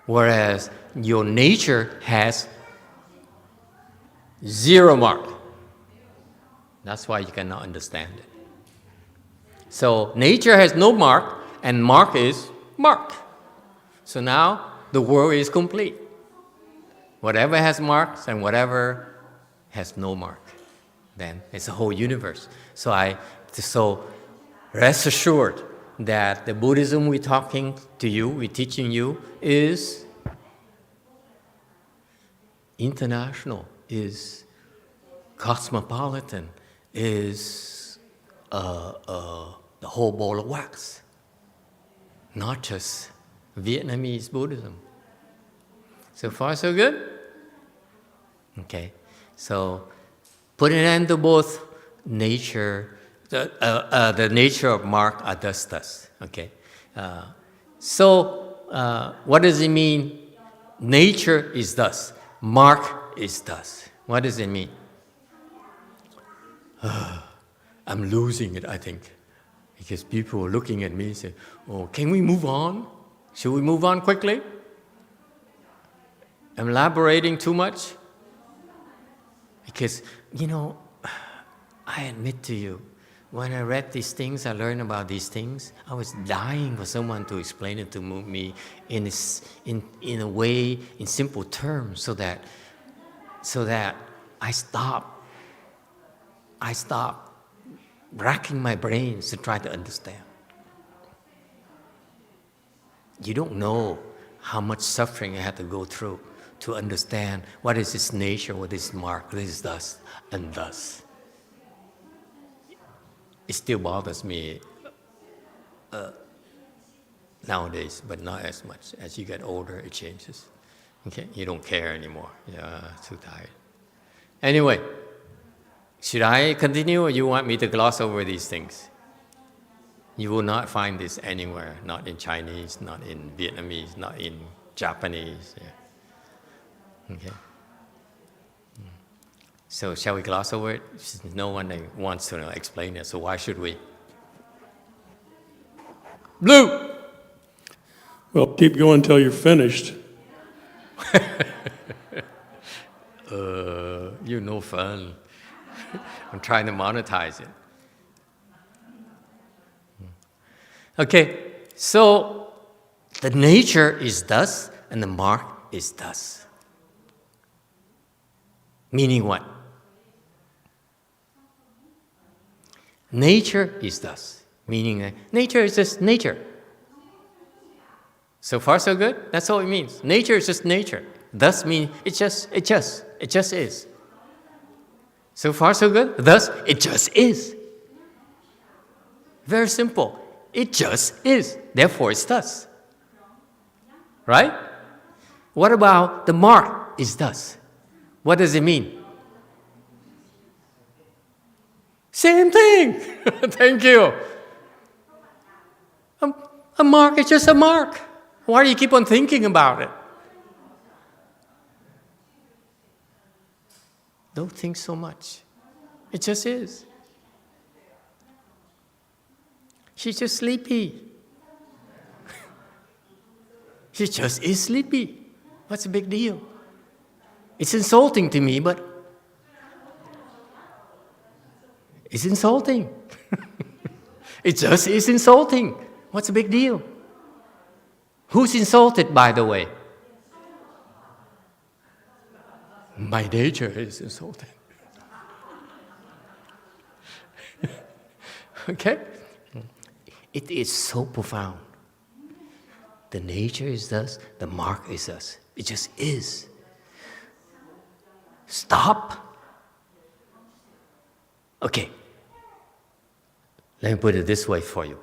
Whereas your nature has zero mark. That's why you cannot understand it. So nature has no mark, and mark is mark. So now the world is complete. Whatever has marks and whatever has no mark, then it's a whole universe. So rest assured that the Buddhism we're talking to you, we're teaching you, is international, is cosmopolitan, is the whole ball of wax, not just Vietnamese Buddhism. So far, so good? Okay, so put an end to both nature, the nature of mark are thus. Okay, so what does it mean? Nature is thus, mark is thus. What does it mean? I'm losing it, I think, because people are looking at me and say, "Oh, can we move on? Should we move on quickly? I'm elaborating too much?" Because, I admit to you, when I read these things, I learned about these things, I was dying for someone to explain it to me in a way, in simple terms, so that I stop racking my brains to try to understand. You don't know how much suffering I had to go through to understand what is its nature, what is mark, what is thus and thus. It still bothers me nowadays, but not as much. As you get older, it changes. Okay, you don't care anymore. You're too tired. Anyway, should I continue, or you want me to gloss over these things? You will not find this anywhere, not in Chinese, not in Vietnamese, not in Japanese. Yeah. Okay. So shall we gloss over it? No one wants to explain it, so why should we? Blue! Well, keep going until you're finished. You're no fun. I'm trying to monetize it. Okay, so the nature is thus, and the mark is thus. Meaning what? Nature is thus. Meaning that nature is just nature. So far, so good? That's all it means. Nature is just nature. Thus means it just is. So far, so good? Thus, it just is. Very simple. It just is. Therefore, it's thus. Right? What about the mark is thus? What does it mean? Same thing. Thank you. A mark is just a mark. Why do you keep on thinking about it? Don't think so much. It just is. She's just sleepy. She just is sleepy. What's the big deal? It's insulting to me, but it's insulting. It just is insulting. What's the big deal? Who's insulted, by the way? My nature is insulted. Okay? It is so profound. The nature is thus, the mark is thus. It just is. Stop. Okay. Let me put it this way for you.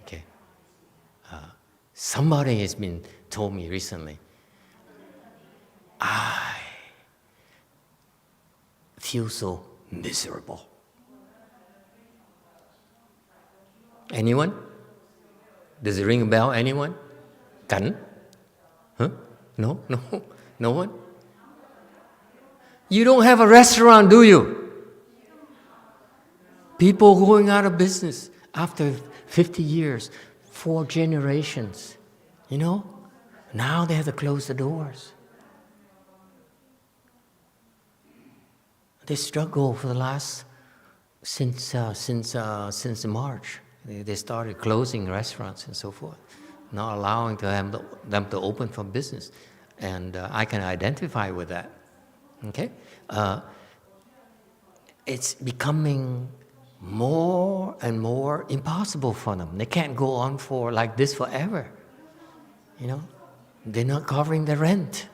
Okay. Somebody has been told me recently, I feel so miserable. Anyone? Does it ring a bell? Anyone? Cảnh? Huh? No? No one? You don't have a restaurant, do you? People going out of business after 50 years, 4 generations, you know? Now they have to close the doors. They struggle for the last, since March. They started closing restaurants and so forth, not allowing them to open for business. And I can identify with that. Okay? It's becoming more and more impossible for them. They can't go on for like this forever. You know? They're not covering the rent.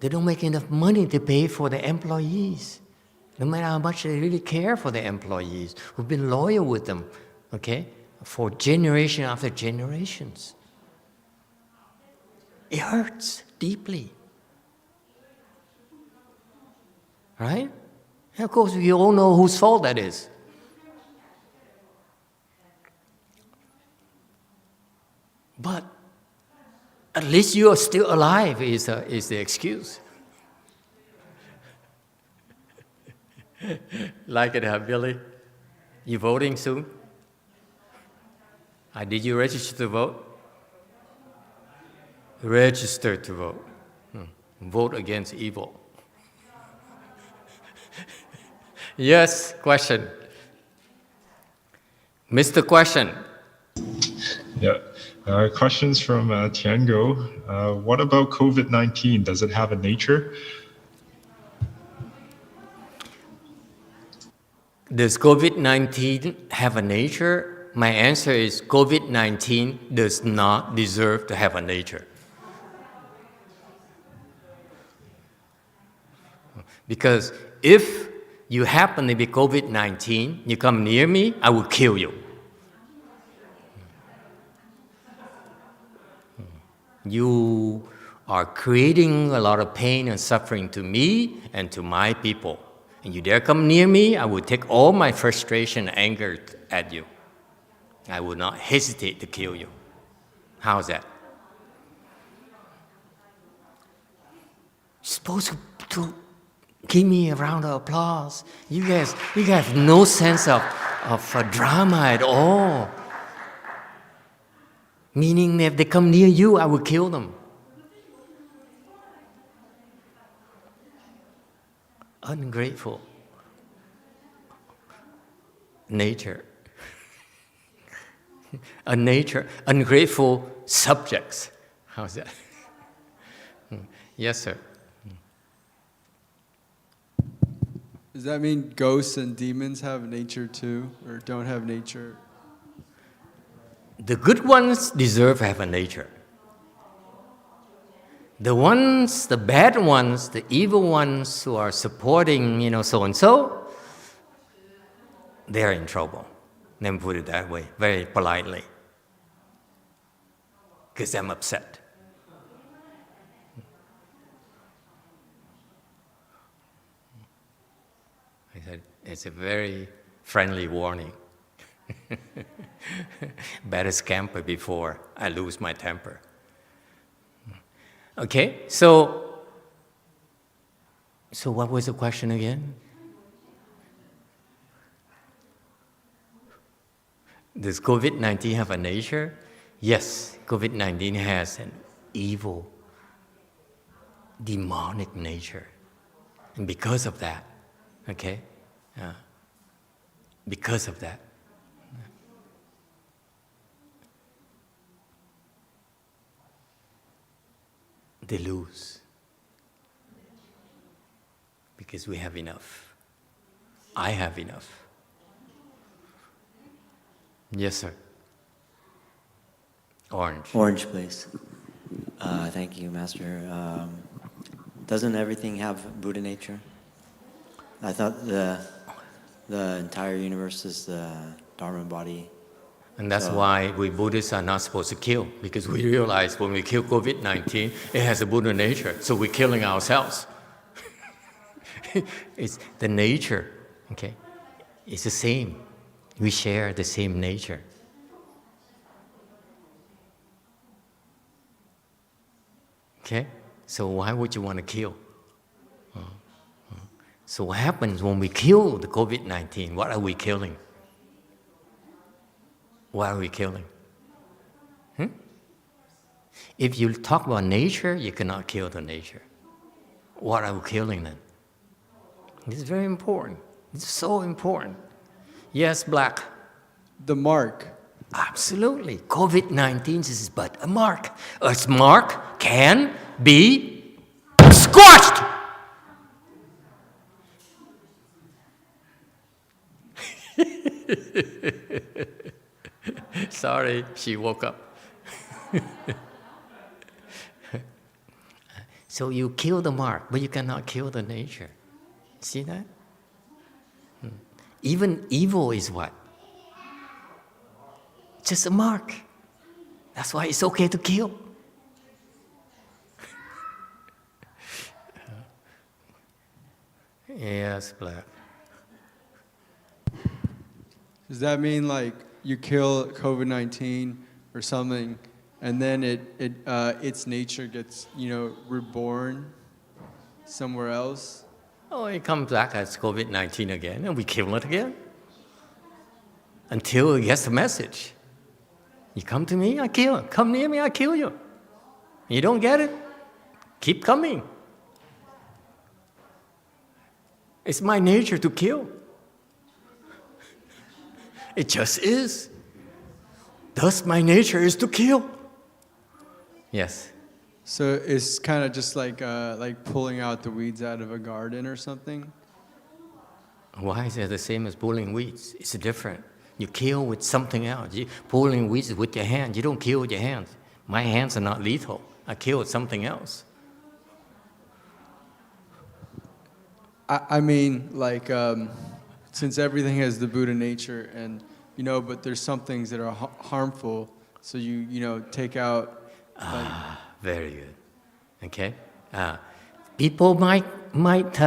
They don't make enough money to pay for the employees. No matter how much they really care for the employees, who've been loyal with them, okay, for generation after generations. It hurts deeply. Right? And of course, we all know whose fault that is. But at least you are still alive is the excuse. Like it, huh, Billy? You voting soon? Did you register to vote? Register to vote. Vote against evil. Yes, question. Mr. Question. Yeah. Questions from Tiango. What about COVID-19? Does it have a nature? Does COVID-19 have a nature? My answer is COVID-19 does not deserve to have a nature. Because if you happen to be COVID-19, you come near me, I will kill you. You are creating a lot of pain and suffering to me and to my people. And you dare come near me, I will take all my frustration and anger at you. I will not hesitate to kill you. How's that? You're supposed to give me a round of applause. You guys have no sense of drama at all. Meaning if they come near you, I will kill them. Ungrateful nature. Ungrateful subjects. How's that? Yes, sir. Does that mean ghosts and demons have nature too, or don't have nature? The good ones deserve to have a nature. The bad ones, the evil ones who are supporting, so-and-so, they're in trouble. Let me put it that way, very politely. Because I'm upset. I said, it's a very friendly warning. Better scamper before I lose my temper. Okay, so what was the question again? Does COVID-19 have a nature? Yes, COVID-19 has an evil, demonic nature. And because of that, okay, because of that, they lose. Because we have enough. I have enough. Yes, sir. Orange. Orange, please. Thank you, Master. Doesn't everything have Buddha nature? I thought the entire universe is the Dharma body. And that's why we Buddhists are not supposed to kill, because we realize when we kill COVID-19, it has a Buddha nature, so we're killing ourselves. It's the nature, okay? It's the same. We share the same nature. Okay? So why would you want to kill? So what happens when we kill the COVID-19? What are we killing? What are we killing? If you talk about nature, you cannot kill the nature. What are we killing then? It's very important. It's so important. Yes, Black. The mark. Absolutely. COVID-19 is but a mark. A mark can be squashed. Sorry, she woke up. So you kill the mark, but you cannot kill the nature. See that? Even evil is what? Just a mark. That's why it's okay to kill. Yes, Black. Does that mean like you kill COVID-19 or something, and then its nature gets reborn somewhere else? Oh, it comes back as COVID-19 again, and we kill it again. Until it gets the message. You come to me, I kill it. Come near me, I kill you. You don't get it? Keep coming. It's my nature to kill. It just is. Thus, my nature is to kill. Yes. So it's kind of just like pulling out the weeds out of a garden or something? Why is it the same as pulling weeds? It's different. You kill with something else. Pulling weeds with your hands. You don't kill with your hands. My hands are not lethal. I kill with something else. I mean, like, since everything has the Buddha nature, and but there's some things that are harmful, so you take out. Very good. Okay. People might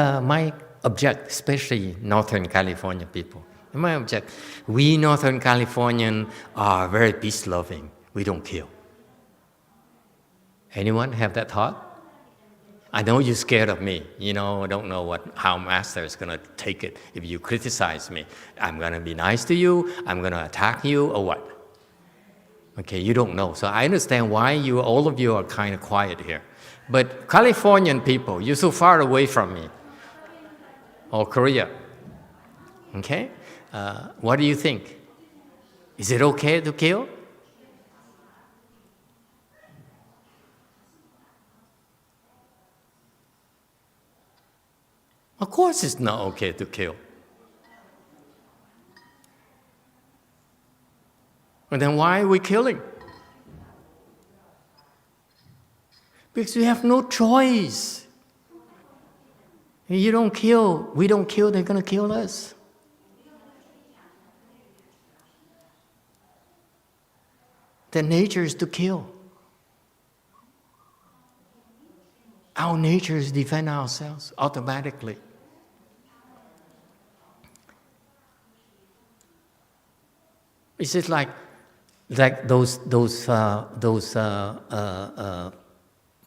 object, especially Northern California people. They might object. We Northern Californians are very peace-loving. We don't kill. Anyone have that thought? I know you're scared of me. I don't know how Master is going to take it if you criticize me. I'm going to be nice to you, I'm going to attack you, or what? Okay, you don't know. So I understand why all of you are kind of quiet here. But Californian people, you're so far away from me. Or Korea. Okay? What do you think? Is it okay to kill? Of course it's not okay to kill. And then why are we killing? Because we have no choice. You don't kill, we don't kill, they're going to kill us. The nature is to kill. Our nature is to defend ourselves automatically. It's just like those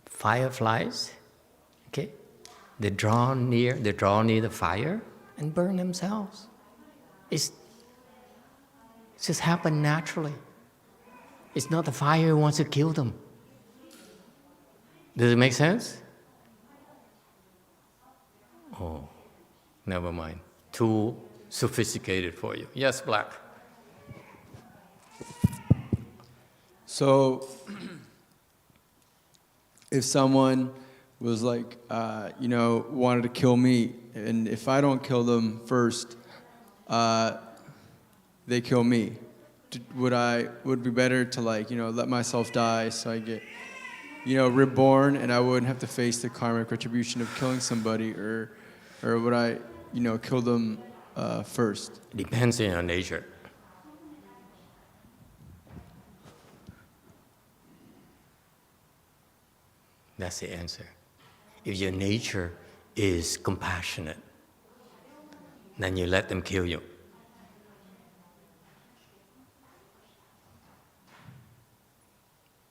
fireflies. Okay, they draw near the fire and burn themselves. It's just happened naturally. It's not the fire who wants to kill them. Does it make sense? Oh, never mind. Too sophisticated for you. Yes, Black. So, if someone was like, wanted to kill me, and if I don't kill them first, they kill me. Would it be better to let myself die so I get, reborn, and I wouldn't have to face the karmic retribution of killing somebody, or would I, kill them first? Depends on your nature. That's the answer. If your nature is compassionate, then you let them kill you.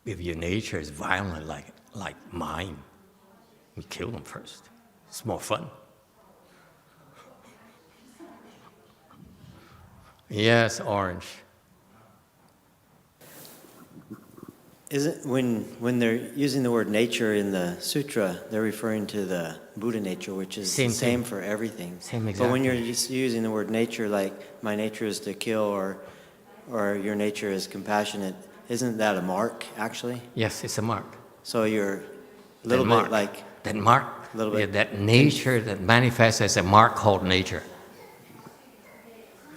If your nature is violent like mine, you kill them first. It's more fun. Yes, Orange. Isn't when they're using the word nature in the sutra, they're referring to the Buddha nature, which is the same for everything. Same exactly. But when you're just using the word nature, like my nature is to kill, or your nature is compassionate, isn't that a mark actually? Yes, it's a mark. So you're a little bit like that mark. A little bit. Yeah, that nature that manifests as a mark called nature.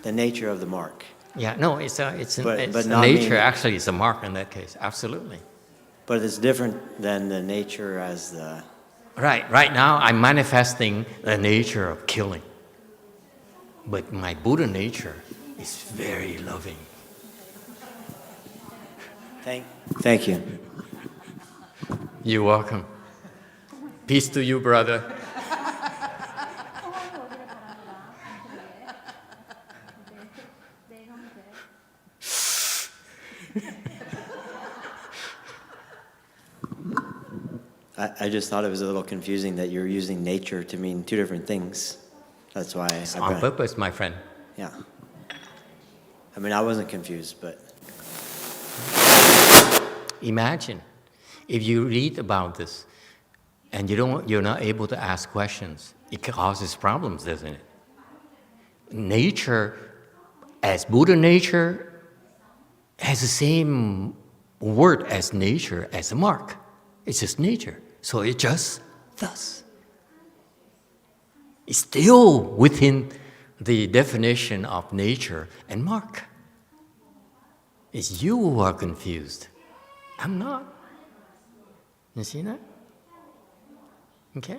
The nature of the mark. Yeah, no, it's a But nature. Actually, it's a mark in that case. Absolutely. But it's different than the nature as the... Right now, I'm manifesting the nature of killing. But my Buddha nature is very loving. Thank you. You're welcome. Peace to you, brother. I just thought it was a little confusing that you're using nature to mean two different things. That's why It's on purpose, my friend. Yeah. I mean, I wasn't confused, but... Imagine if you read about this and you're not able to ask questions. It causes problems, doesn't it? Nature, as Buddha nature, has the same word as nature as a mark. It's just nature. So it's just thus. It's still within the definition of nature and mark. It's you who are confused. I'm not. You see that? Okay?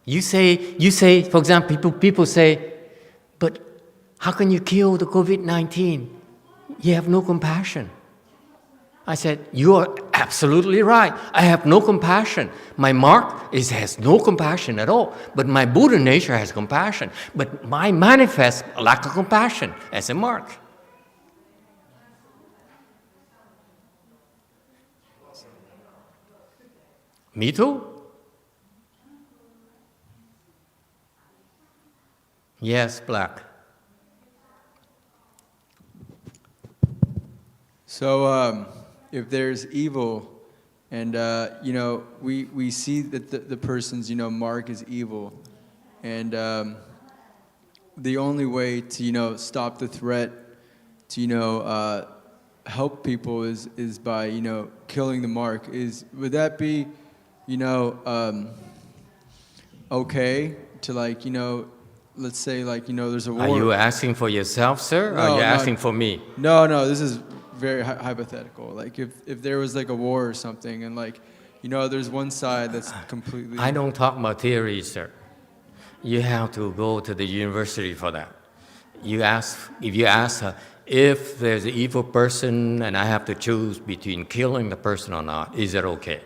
You say, for example, people say, but how can you kill the COVID-19? You have no compassion. I said, you are absolutely right. I have no compassion. My mark has no compassion at all. But my Buddha nature has compassion. But my manifest lack of compassion as a mark. Me too? Yes, Black. So if there's evil, and we see that the person's mark is evil, and the only way to stop the threat to help people is by killing the mark. Would that be okay to let's say there's a war? Are you asking for yourself, sir, or are you asking for me? No, this is very hypothetical. Like if there was like a war or something, and there's one side that's completely... I don't talk about theory, sir. You have to go to the university for that. If you ask if there's an evil person and I have to choose between killing the person or not, is it okay?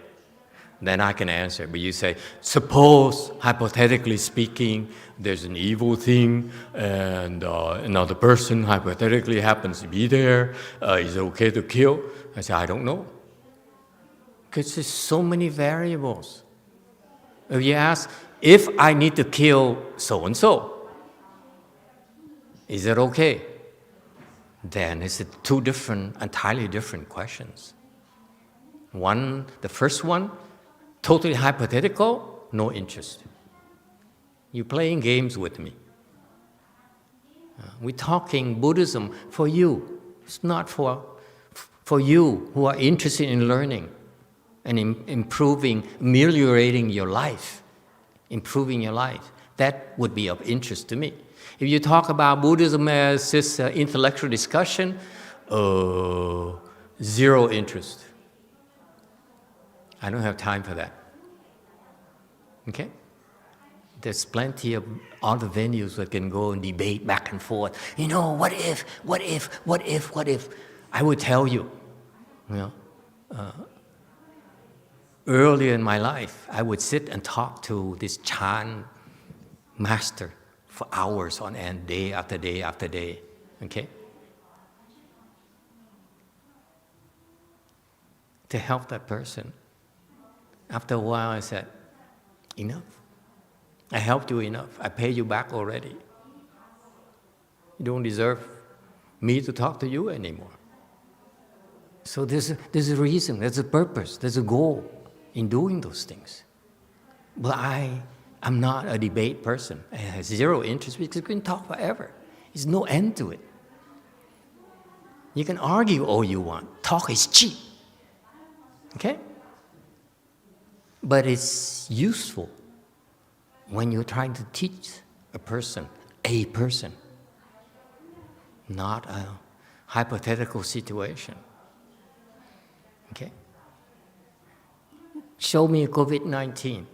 Then I can answer. But you say, suppose, hypothetically speaking, there's an evil thing and another person hypothetically happens to be there. Is it okay to kill? I say, I don't know. Because there's so many variables. If you ask, if I need to kill so-and-so, is it okay? Then it's two entirely different questions. The first one, totally hypothetical, no interest. You're playing games with me. We're talking Buddhism for you. It's not for you who are interested in learning. and ameliorating your life, improving your life. That would be of interest to me. If you talk about Buddhism as just intellectual discussion, zero interest. I don't have time for that. Okay? There's plenty of other venues that can go and debate back and forth. You know, what if? I would tell you, earlier in my life, I would sit and talk to this Chan master for hours on end, day after day after day. Okay? To help that person. After a while, I said, enough. I helped you enough. I paid you back already. You don't deserve me to talk to you anymore. So there's a reason, there's a purpose, there's a goal in doing those things. But I'm not a debate person. I have zero interest because you can talk forever. There's no end to it. You can argue all you want. Talk is cheap. Okay? But it's useful when you're trying to teach a person, not a hypothetical situation. Okay? Show me COVID-19.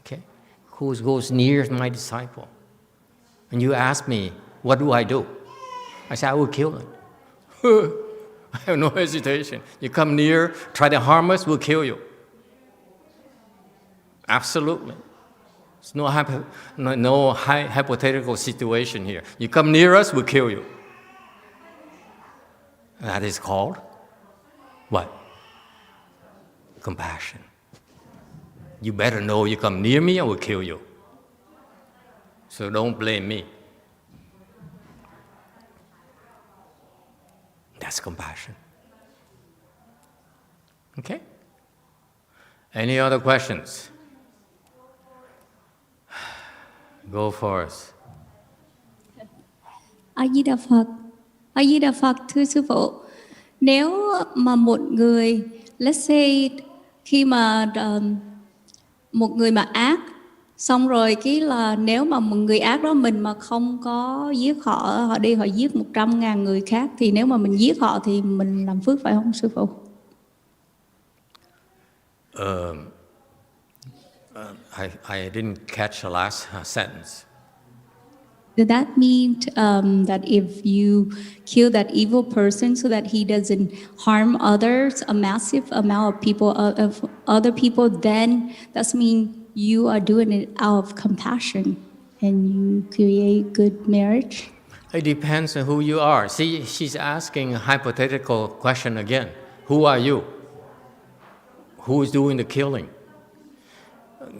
Okay? Who goes near my disciple? And you ask me, what do? I say, I will kill it. I have no hesitation. You come near, try to harm us, we'll kill you. Absolutely. There's no hypothetical situation here. You come near us, we'll kill you. That is called what? Compassion. You better know you come near me, I will kill you. So don't blame me. That's compassion. Okay? Any other questions? Go for us. A Di Đà Phật. A Di Đà Phật, thưa sư phụ. Nếu mà một người, let's say khi mà một người mà ác, xong rồi cái là nếu mà một người ác đó mình mà không có giết họ đi họ giết 100.000 người khác, thì nếu mà mình giết họ thì mình làm phước phải không sư phụ? I didn't catch the last sentence. Does that mean that if you kill that evil person so that he doesn't harm others, a massive amount of people, of other people, then that means you are doing it out of compassion and you create good marriage? It depends on who you are. See, she's asking a hypothetical question again. Who are you? Who is doing the killing?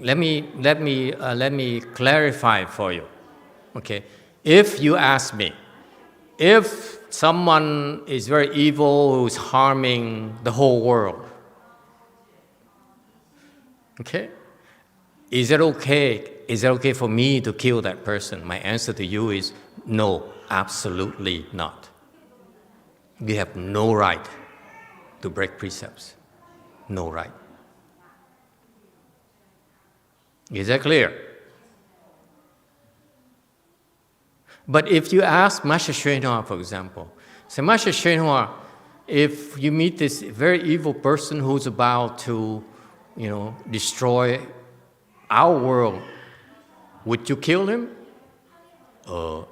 Let me clarify for you. Okay, if you ask me, if someone is very evil who's harming the whole world, okay, is it okay for me to kill that person? My answer to you is no, absolutely not. You have no right to break precepts. No right. Is that clear? But if you ask Master Shenhua, for example, say, Master Shenhua, if you meet this very evil person who's about to, destroy our world, would you kill him?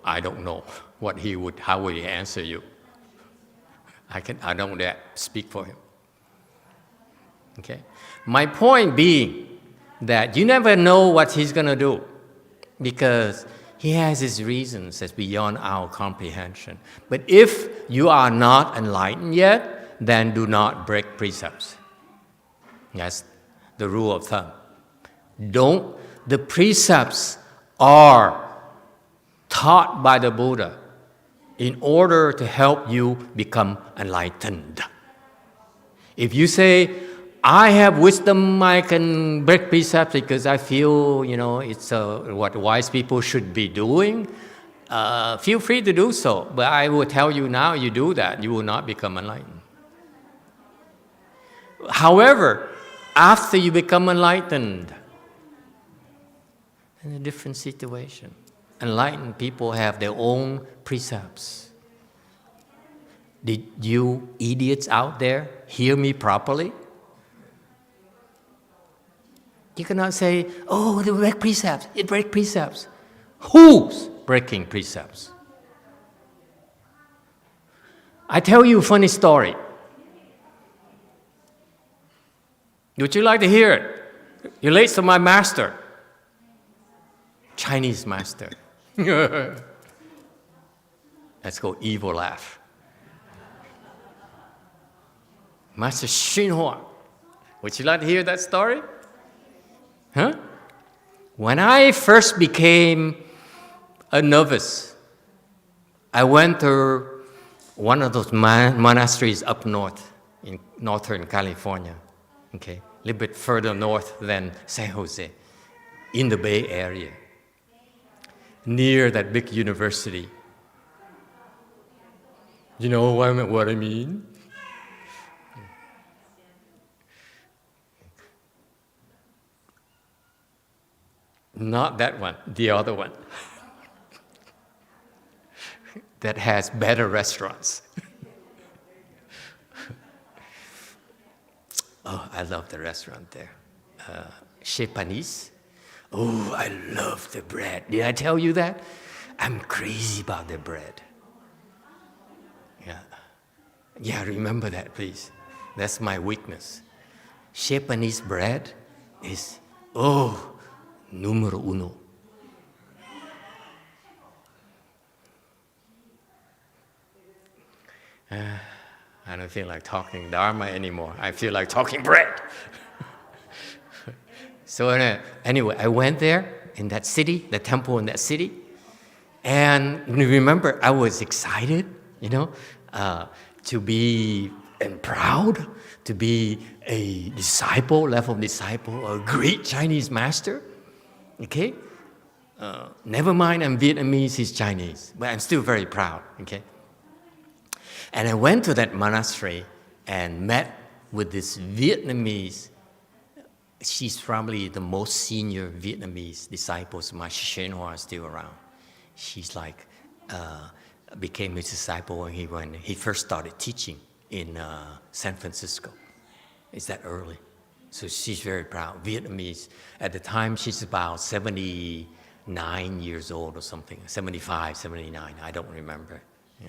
I don't know how would he answer you. I don't dare speak for him. Okay? My point being that you never know what he's going to do because he has his reasons that's beyond our comprehension. But if you are not enlightened yet, then do not break precepts. That's the rule of thumb. The precepts are taught by the Buddha in order to help you become enlightened. If you say, I have wisdom, I can break precepts because I feel, it's what wise people should be doing. Feel free to do so, but I will tell you now, you do that, you will not become enlightened. However, After you become enlightened, in a different situation. Enlightened people have their own precepts. Did you idiots out there hear me properly? You cannot say, oh, they break precepts. It breaks precepts. Who's breaking precepts? I tell you a funny story. Would you like to hear it? It relates to my master, Chinese master. Let's go evil laugh. Master YongHua. Would you like to hear that story? Huh? When I first became a novice, I went to one of those monasteries up north, in Northern California, okay, a little bit further north than San Jose, in the Bay Area, near that big university. You know what I mean? Not that one, the other one. That has better restaurants. Oh, I love the restaurant there. Chez Panis. Oh, I love the bread. Did I tell you that? I'm crazy about the bread. Yeah, remember that, please. That's my weakness. Chez Panis bread is, numero uno. I don't feel like talking Dharma anymore. I feel like talking bread. So anyway, I went there in that city, the temple in that city. And remember, I was excited, to be and proud to be a disciple, level disciple, a great Chinese master. Okay? Never mind I'm Vietnamese, he's Chinese, but I'm still very proud. Okay? And I went to that monastery and met with this Vietnamese. She's probably the most senior Vietnamese disciples. Master YongHua is still around. She's like, became his disciple when he first started teaching in San Francisco. It's that early. So she's very proud. Vietnamese. At the time, she's about 79 years old or something. 75, 79, I don't remember. Yeah.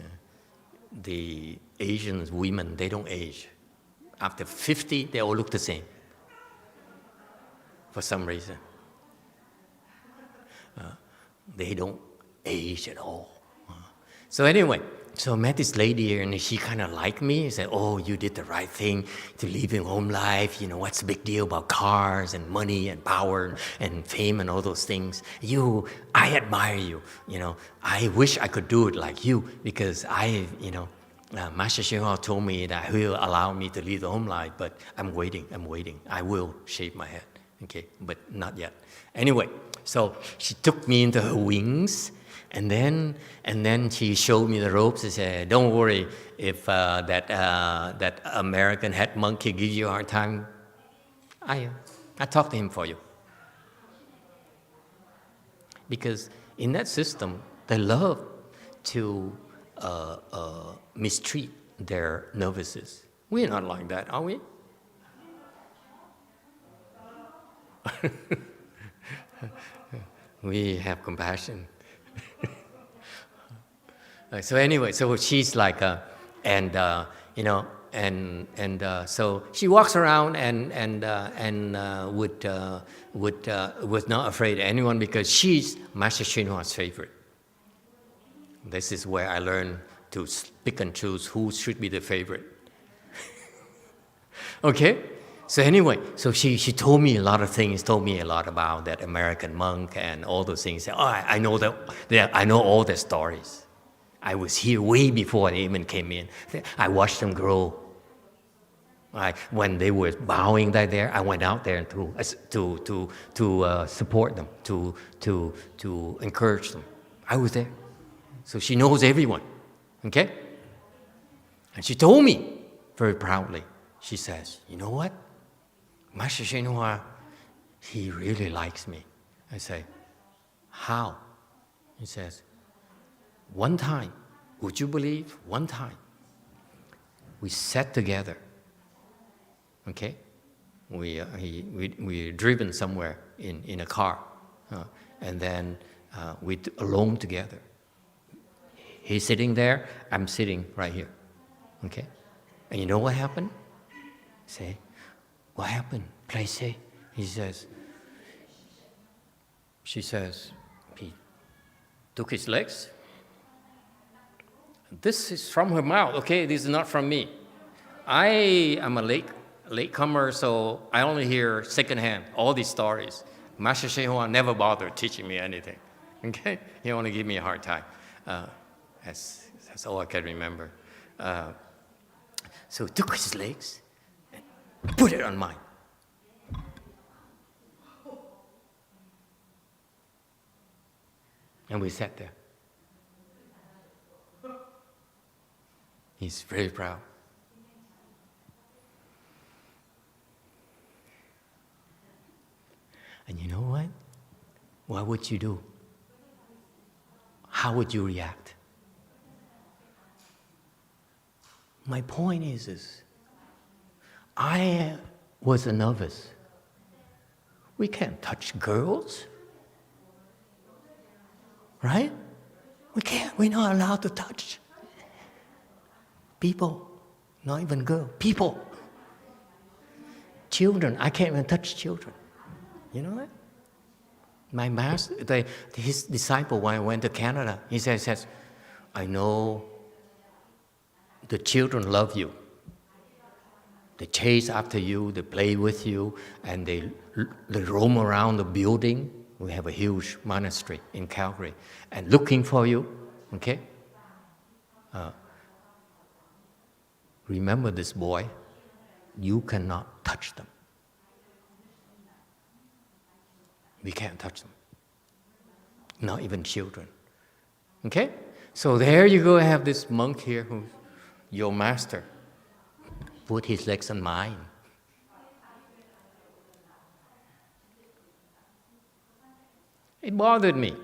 The Asian women, they don't age. After 50, they all look the same. For some reason. They don't age at all. So anyway, so I met this lady here, and she kind of liked me. She said, oh, you did the right thing to leave your home life. What's the big deal about cars and money and power and fame and all those things? I admire you. I wish I could do it like you, because Master YongHua told me that he will allow me to leave the home life, but I'm waiting. I will shave my head, okay, but not yet. Anyway, so she took me into her wings. And then she showed me the ropes. She said, don't worry if that American head monkey gives you a hard time. I talk to him for you. Because in that system, they love to mistreat their novices. We're not like that, are we? We have compassion. So anyway, so she's like, so she walks around and was not afraid of anyone, because she's Master YongHua's favorite. This is where I learned to pick and choose who should be the favorite. Okay? So anyway, so she told me a lot of things, told me a lot about that American monk and all those things. Oh, I know I know all their stories. I was here way before they even came in. I watched them grow. When they were bowing there, I went out there to support them, to encourage them. I was there. So she knows everyone, okay? And she told me very proudly, she says, you know what? Master YongHua, he really likes me. I say, how? He says, one time, would you believe, one time, we sat together, okay? We driven somewhere in a car, and then we alone together. He's sitting there, I'm sitting right here, okay? And you know what happened? Say, what happened? Please say. She says, he took his legs. This is from her mouth, okay? This is not from me. I am a latecomer, so I only hear secondhand all these stories. Master YongHua never bothered teaching me anything, okay? He only gave me a hard time. That's all I can remember. So he took his legs and put it on mine. And we sat there. He's very proud. And you know what? What would you do? How would you react? My point is I was a novice. We can't touch girls, right? We can't. We're not allowed to touch people, not even girls. People, children. I can't even touch children. You know that? My master, his disciple, when I went to Canada, he says, I know the children love you. They chase after you, they play with you, and they roam around the building. We have a huge monastery in Calgary, and looking for you, okay? Remember this boy, you cannot touch them. We can't touch them. Not even children. Okay? So there you go, have this monk here who's your master. Put his legs on mine. It bothered me.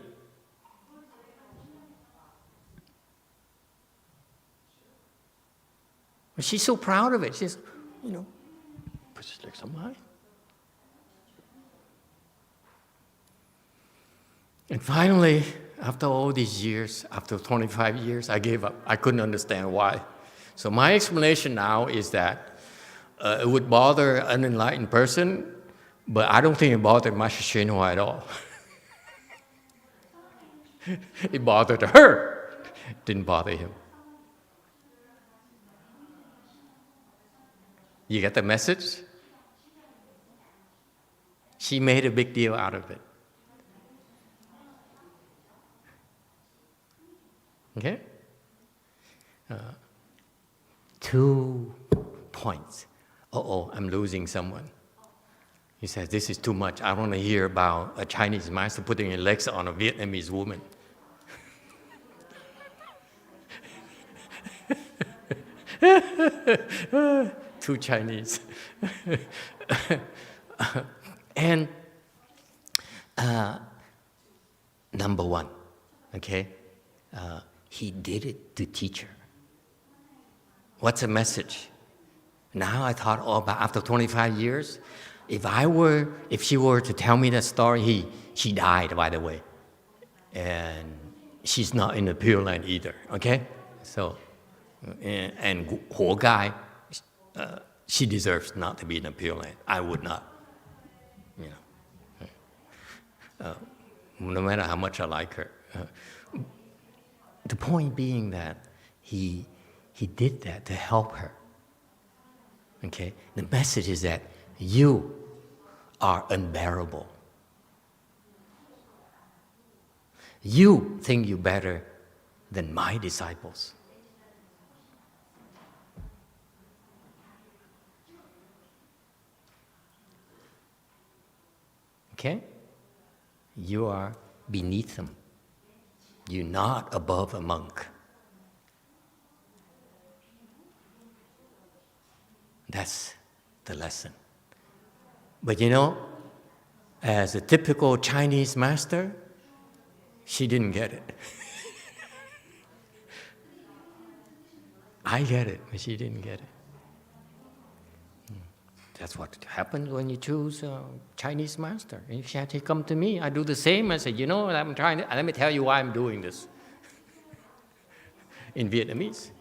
But she's so proud of it. She's, put his legs on mine. And finally, after all these years, after 25 years, I gave up. I couldn't understand why. So my explanation now is that it would bother an enlightened person, but I don't think it bothered Master YongHua at all. It bothered her. It didn't bother him. You get the message? She made a big deal out of it. Okay? 2 points. I'm losing someone. He says, this is too much. I want to hear about a Chinese master putting his legs on a Vietnamese woman. Too Chinese. And number one, okay? He did it to teach her. What's the message? Now I thought, after 25 years, if she were to tell me that story, she died, by the way. And she's not in the Pure Land either, okay? So, and Huo Gai, she deserves not to be in the Pure Land. I would not, no matter how much I like her. The point being that he did that to help her. Okay? The message is that you are unbearable. You think you're better than my disciples. Okay? You are beneath them. You're not above a monk. That's the lesson. But you know, as a typical Chinese master, she didn't get it. I get it, but she didn't get it. That's what happens when you choose a Chinese master. If she had to come to me, I do the same. I say, you know, let me tell you why I'm doing this. In Vietnamese.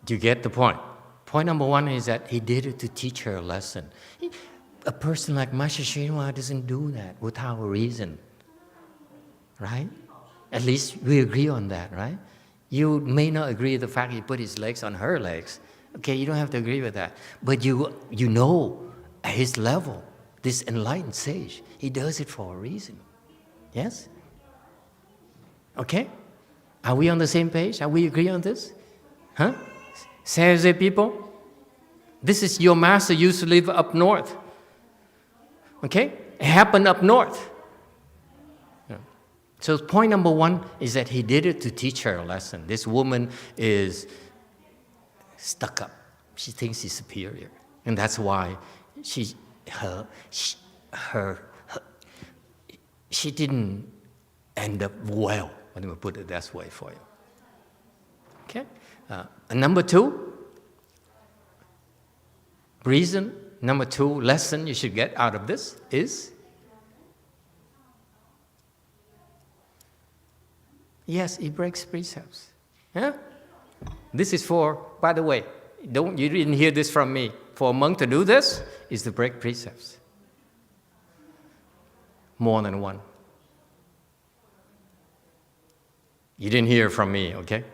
Do you get the point? Point number one is that he did it to teach her a lesson. A person like Master YongHua doesn't do that without a reason. Right? At least we agree on that, right? You may not agree with the fact he put his legs on her legs. Okay, you don't have to agree with that. But you know, at his level, this enlightened sage, he does it for a reason. Yes? Okay? Are we on the same page? Are we agree on this? Huh? San Jose people? This is your master used to live up north. Okay? It happened up north. So point number one is that he did it to teach her a lesson. This woman is stuck up. She thinks she's superior. And that's why she didn't end up well. Let me put it that way for you. Okay? And number two, reason, number two, lesson you should get out of this is, yes, he breaks precepts. Yeah? This is for, by the way, you didn't hear this from me. For a monk to do this is to break precepts. More than one. You didn't hear from me, okay?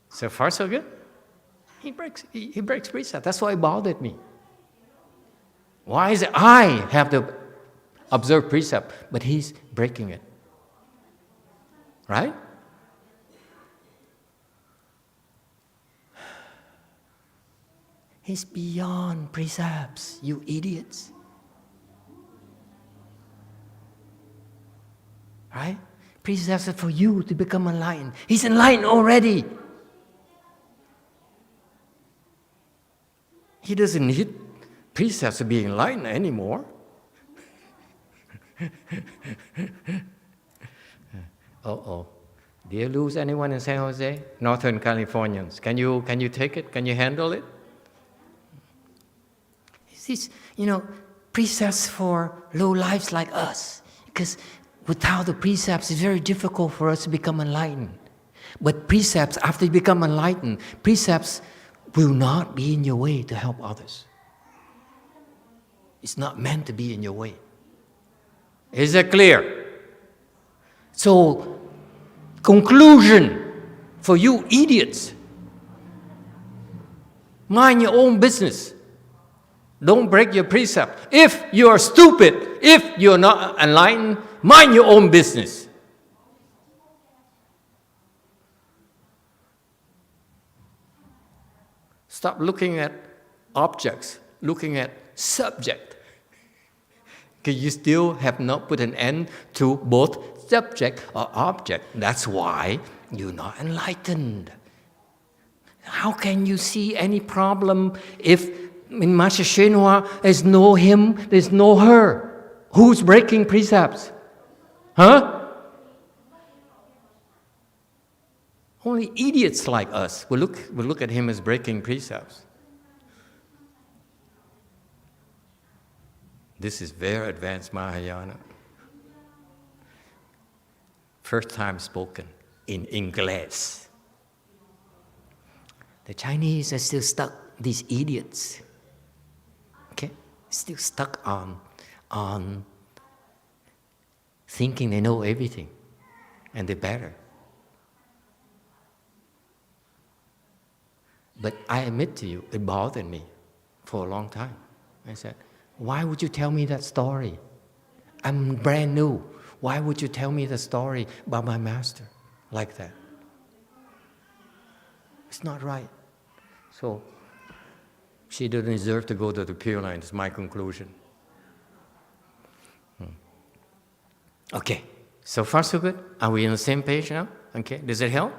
So far, so good. He breaks precepts. That's why it bothered me. Why is it I have to observe precept, but he's breaking it? Right? He's beyond precepts, you idiots. Right? Precepts are for you to become enlightened. He's enlightened already. He doesn't need precepts to be enlightened anymore. Uh-oh. Did you lose anyone in San Jose? Northern Californians. Can you take it? Can you handle it? These, precepts for low lives like us. Because without the precepts, it's very difficult for us to become enlightened. But precepts, after you become enlightened, precepts will not be in your way to help others. It's not meant to be in your way. Is it clear? So, conclusion for you idiots. Mind your own business. Don't break your precept. If you are stupid, if you're not enlightened, mind your own business. Stop looking at objects, looking at subject. Because you still have not put an end to both subject or object. That's why you're not enlightened. How can you see any problem if in Master YongHua there's no him, there's no her? Who's breaking precepts? Huh? Only idiots like us will look at him as breaking precepts. This is very advanced Mahayana. First time spoken in English. The Chinese are still stuck, these idiots. Okay? Still stuck on thinking they know everything and they're better. But I admit to you, it bothered me for a long time. I said, why would you tell me that story? I'm brand new. Why would you tell me the story about my master like that? It's not right. So, she doesn't deserve to go to the Pure Line, is my conclusion. Okay, so far so good? Are we on the same page now? Okay, does it help?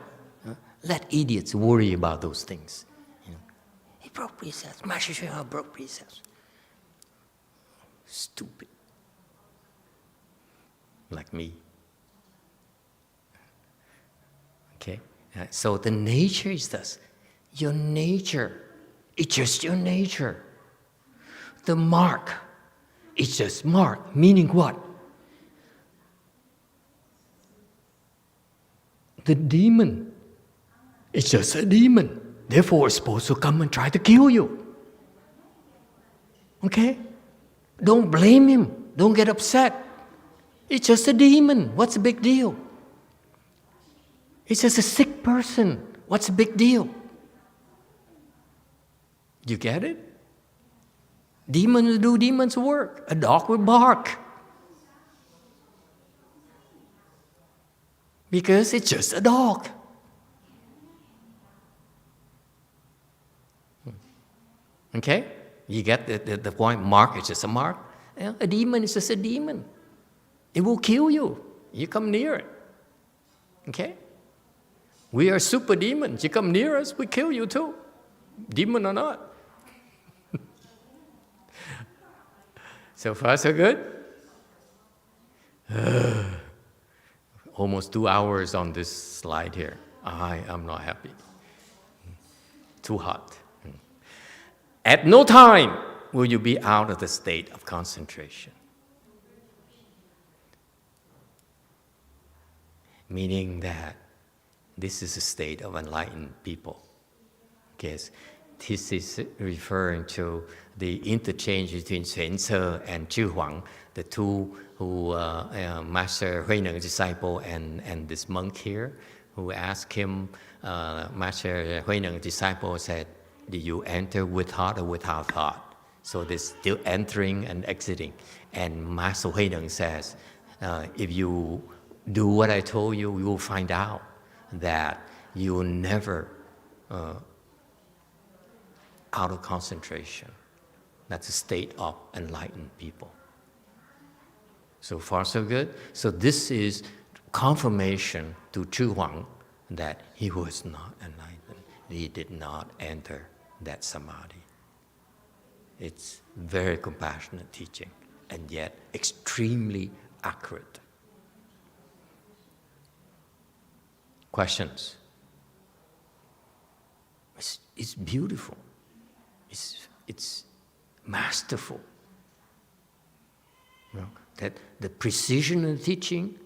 Let idiots worry about those things. broke precepts. Master YongHua broke precepts. Stupid. Like me. Okay? So the nature is this. Your nature, it's just your nature. The mark, it's just mark, meaning what? The demon, it's just a demon. Therefore, it's supposed to come and try to kill you. Okay? Don't blame him. Don't get upset. It's just a demon. What's the big deal? It's just a sick person. What's the big deal? You get it? Demons do demons' work. A dog will bark. Because it's just a dog. Okay? You get the point? Mark is just a mark. A demon is just a demon. It will kill you. You come near it. Okay? We are super demons. You come near us, we kill you too. Demon or not. So far, so good? Almost 2 hours on this slide here. I am not happy. Too hot. At no time will you be out of the state of concentration. Meaning that this is a state of enlightened people. Yes, this is referring to the interchange between Xuance and Zhi Huang, the two who Master Huineng's disciple and this monk here, who asked him, Master Huineng's disciple said, did you enter with thought or without thought? So they're still entering and exiting. And Master Huineng says, if you do what I told you, you will find out that you will never out of concentration. That's a state of enlightened people. So far, so good. So this is confirmation to Zhi Huang that he was not enlightened. He did not enter that samadhi. It's very compassionate teaching, and yet extremely accurate. Questions? It's beautiful. It's masterful. You know, that the precision of the teaching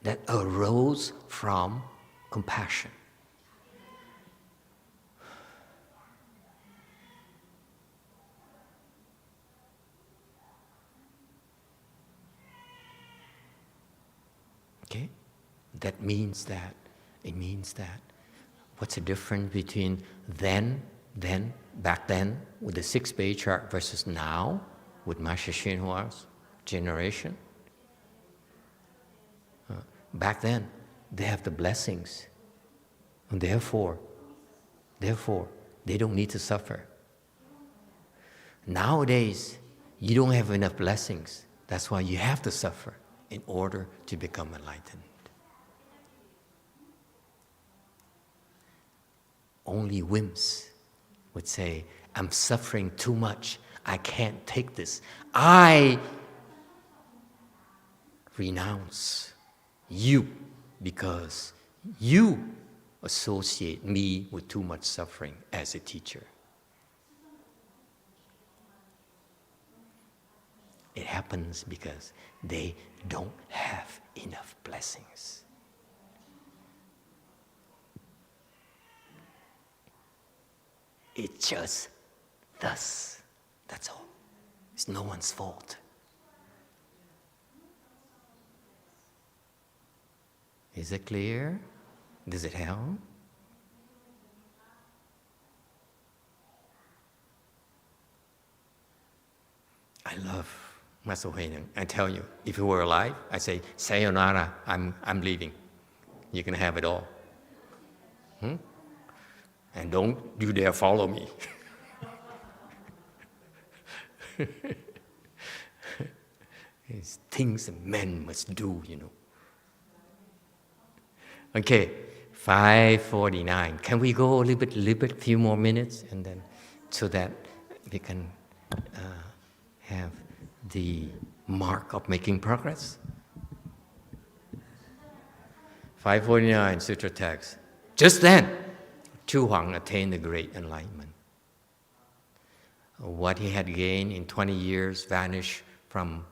that arose from compassion. Okay? That means that, it means that, what's the difference between back then, with the sixth patriarch versus now, with Master YongHua's generation? Back then, they have the blessings. And therefore, they don't need to suffer. Nowadays, you don't have enough blessings. That's why you have to suffer in order to become enlightened. Only wimps would say, I'm suffering too much. I can't take this. I renounce you because you associate me with too much suffering as a teacher. It happens because they don't have enough blessings. It's just thus. That's all. It's no one's fault. Is it clear? Does it help? I love Master Huineng. I tell you, if he were alive, I say, sayonara, I'm leaving. You can have it all. And don't you dare follow me. It's things a man must do, you know. Okay, 5:49. Can we go a little bit, few more minutes, and then so that we can have the mark of making progress. 549 Sutra text. Just then, Chu Huang attained the great enlightenment. What he had gained in 20 years vanished from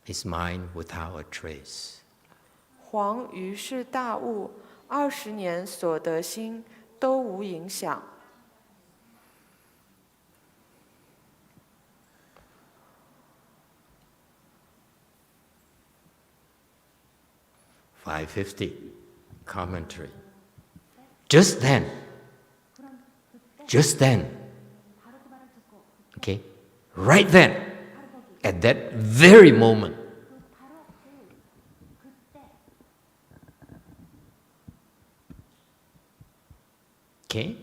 his mind without a trace. 黄于是大悟，20年所得心都无影响。550 commentary. Just then, okay, right then, at that very moment, okay,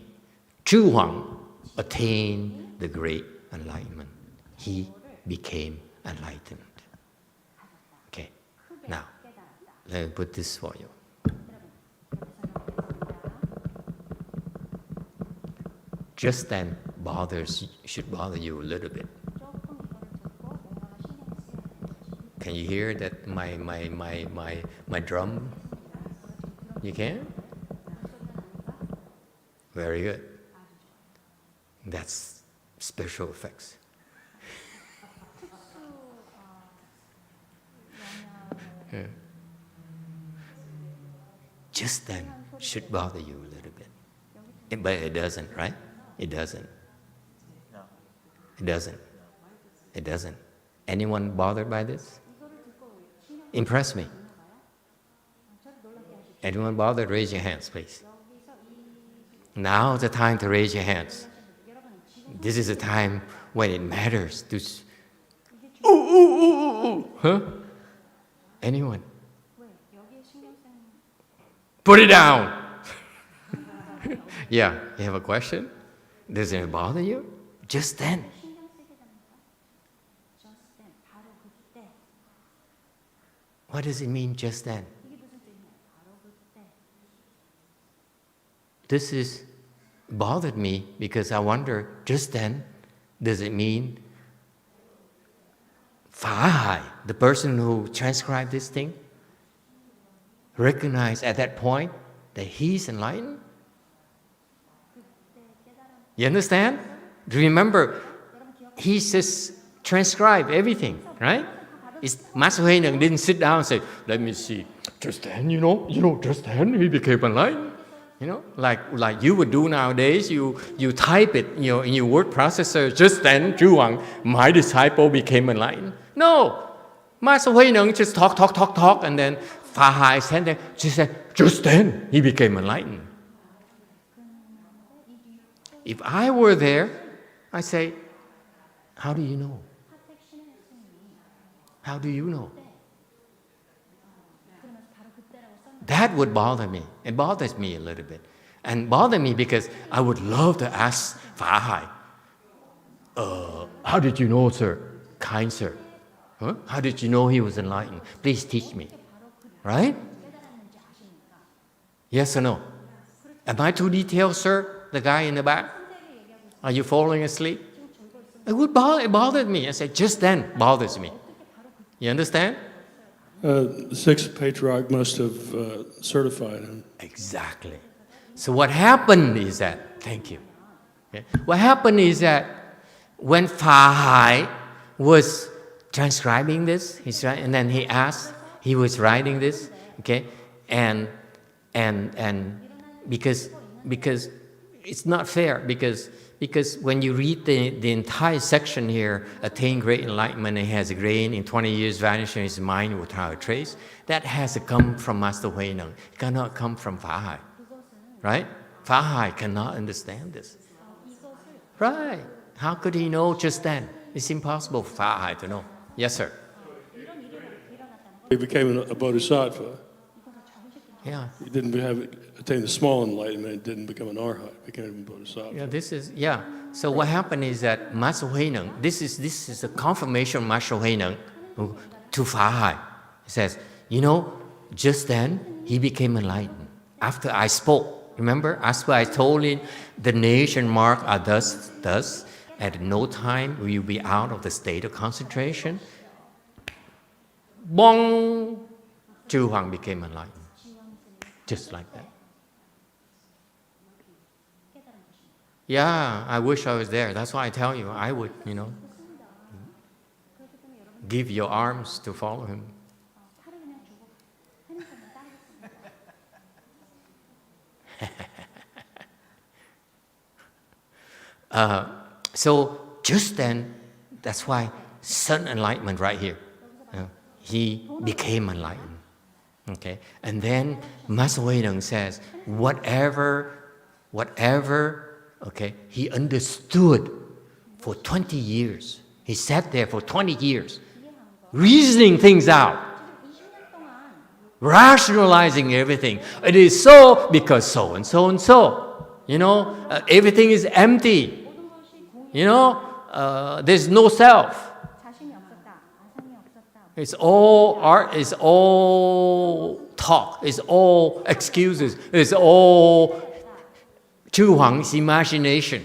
Chu Huang attained the great enlightenment. He became enlightened. Okay, now, let me put this for you. Just then should bother you a little bit. Can you hear that my drum? You can? Very good. That's special effects. Yeah. Just then should bother you a little bit. But it doesn't, right? It doesn't. No. It doesn't. It doesn't. Anyone bothered by this? Impress me. Anyone bothered? Raise your hands, please. Now's the time to raise your hands. This is the time when it matters to... Huh? Anyone? Put it down! Yeah, you have a question? Does it bother you? Just then. What does it mean, just then? This is bothered me because I wonder, just then, does it mean Phá Hải, the person who transcribed this thing, recognized at that point that he's enlightened? You understand? Remember, he just transcribed everything, right? Master Huệ Năng didn't sit down and say, let me see, just then, just then he became enlightened. Like you would do nowadays, you type it, in your word processor, just then, Chu Huang, my disciple became enlightened. No, Master Huệ Năng just talk, and then Phá Hải said there, she said, just then he became enlightened. If I were there, I say, how do you know? How do you know? That would bother me. It bothers me a little bit. And bother me because I would love to ask Phá Hải, how did you know, sir? Kind sir. Huh? How did you know he was enlightened? Please teach me. Right? Yes or no? Am I too detailed, sir? The guy in the back? Are you falling asleep? It bothered me. I said, just then bothers me. You understand? The sixth patriarch must have certified him. Exactly. So what happened is that, thank you. Okay. What happened is that when Phá Hải was transcribing this, and then he was writing this, okay, and because it's not fair, because when you read the entire section here, attain great enlightenment, and has gained in 20 years, vanishing his mind without a trace, that has to come from Master Huệ Năng. It cannot come from Phá Hải. Right? Phá Hải cannot understand this. Right. How could he know just then? It's impossible for Phá Hải to know. Yes, sir. He became a bodhisattva. Yeah. He didn't attain the small enlightenment. It didn't become an arhat. It became a bodhisattva. Yeah. So what happened is that Master Huệ Năng, this is a confirmation of Master Huệ Năng to Phá Hải. He says, just then he became enlightened after I spoke. Remember, that's why I told you the nation mark are thus. At no time will you be out of the state of concentration. Bong! Zhu Huang became enlightened. Just like that. Yeah, I wish I was there. That's why I tell you, I would, give your arms to follow him. So just then, that's why sudden enlightenment right here. He became enlightened. Okay, and then Master Huineng says, whatever, okay, he understood for 20 years. He sat there for 20 years, reasoning things out, rationalizing everything. It is so because so and so and so. Everything is empty. There's no self. It's all art, it's all talk, it's all excuses, it's all Zhu Huang's imagination.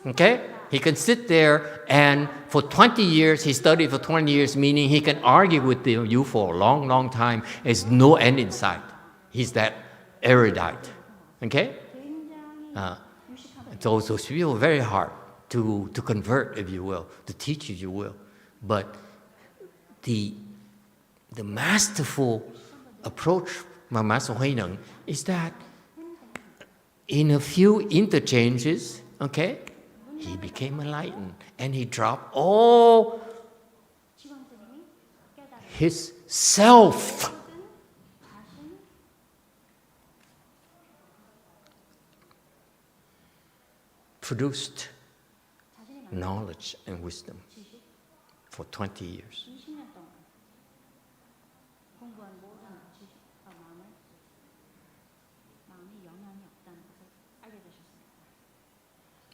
Okay? He can sit there and for 20 years, he studied for 20 years, meaning he can argue with you for a long, long time. There's no end in sight. He's that erudite. Okay? So it's really very hard to convert, if you will, to teach, if you will. But the masterful approach by Master Huineng is that in a few interchanges, okay, he became enlightened and he dropped all his self. Produced knowledge and wisdom for 20 years.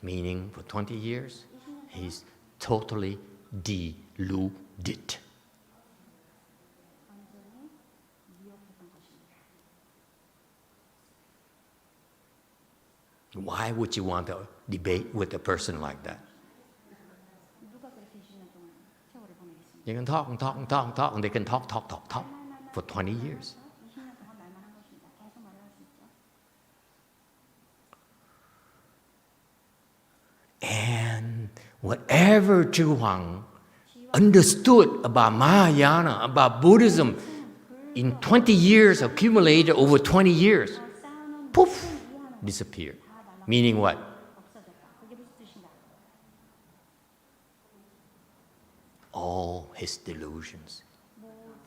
Meaning, for 20 years, he's totally deluded. Why would you want to debate with a person like that? You can talk and talk and talk and talk, and they can talk for 20 years. And whatever Zhu Huang understood about Mahayana, about Buddhism, in 20 years, accumulated over 20 years, poof, disappeared. Meaning what? All his delusions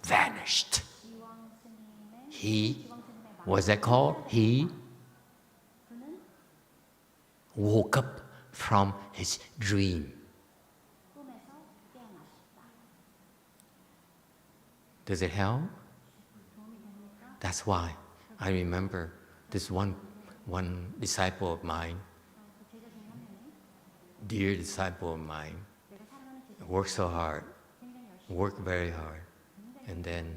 vanished. What's that called? He woke up from his dream. Does it help? That's why I remember this one disciple of mine, dear disciple of mine, worked so hard, worked very hard, and then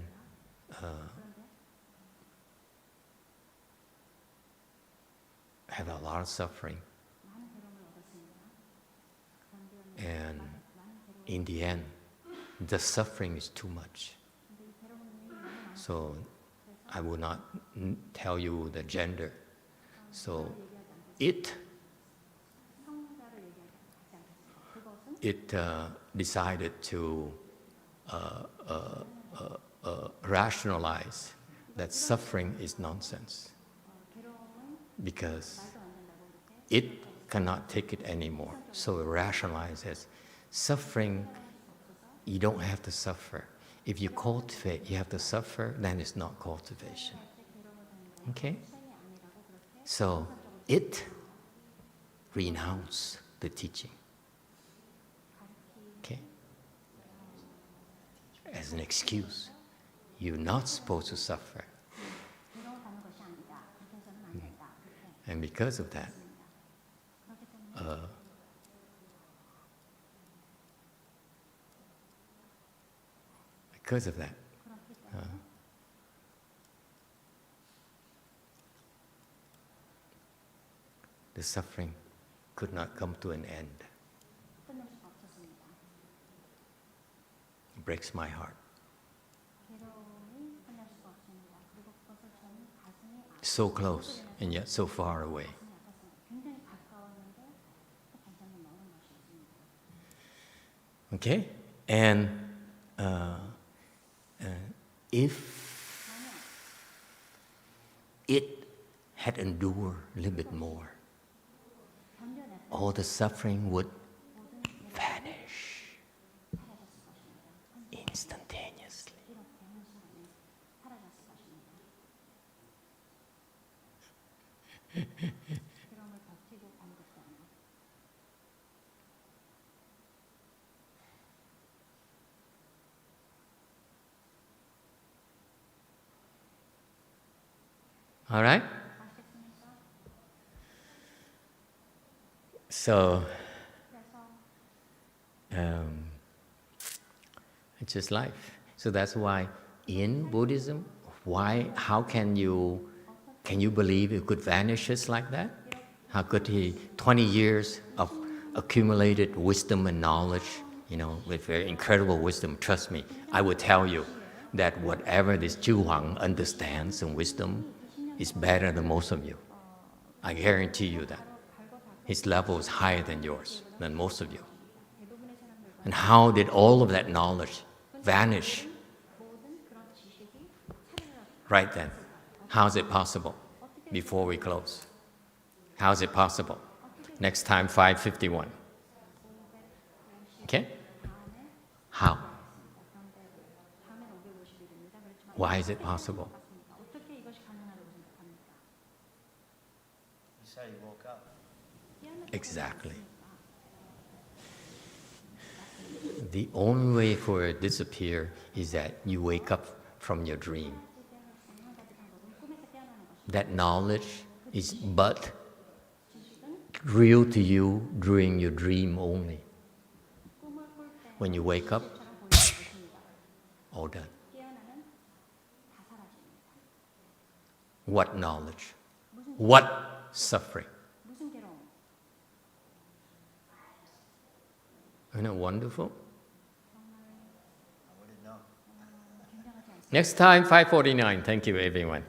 had a lot of suffering. And in the end, the suffering is too much. So I will not tell you the gender. So it decided to rationalize that suffering is nonsense because it cannot take it anymore. So it rationalizes suffering. You don't have to suffer. If you cultivate, you have to suffer, then it's not cultivation. Okay? So it renounced the teaching. Okay? As an excuse. You're not supposed to suffer. And because of that, the suffering could not come to an end. It breaks my heart. So close and yet so far away. Okay? And if it had endured a little bit more, all the suffering would vanish instantaneously. All right? So, it's just life. So that's why in Buddhism, how can you believe it could vanish just like that? How could 20 years of accumulated wisdom and knowledge, with very incredible wisdom, trust me, I would tell you that whatever this Chu Huang understands and wisdom is better than most of you. I guarantee you that. His level is higher than yours, than most of you. And how did all of that knowledge vanish right then? How is it possible? Before we close. How is it possible? Next time, 5:51. Okay? How? Why is it possible? Exactly. The only way for it to disappear is that you wake up from your dream. That knowledge is but real to you during your dream only. When you wake up, all done. What knowledge? What suffering? Isn't it wonderful? Next time, 5:49. Thank you, everyone.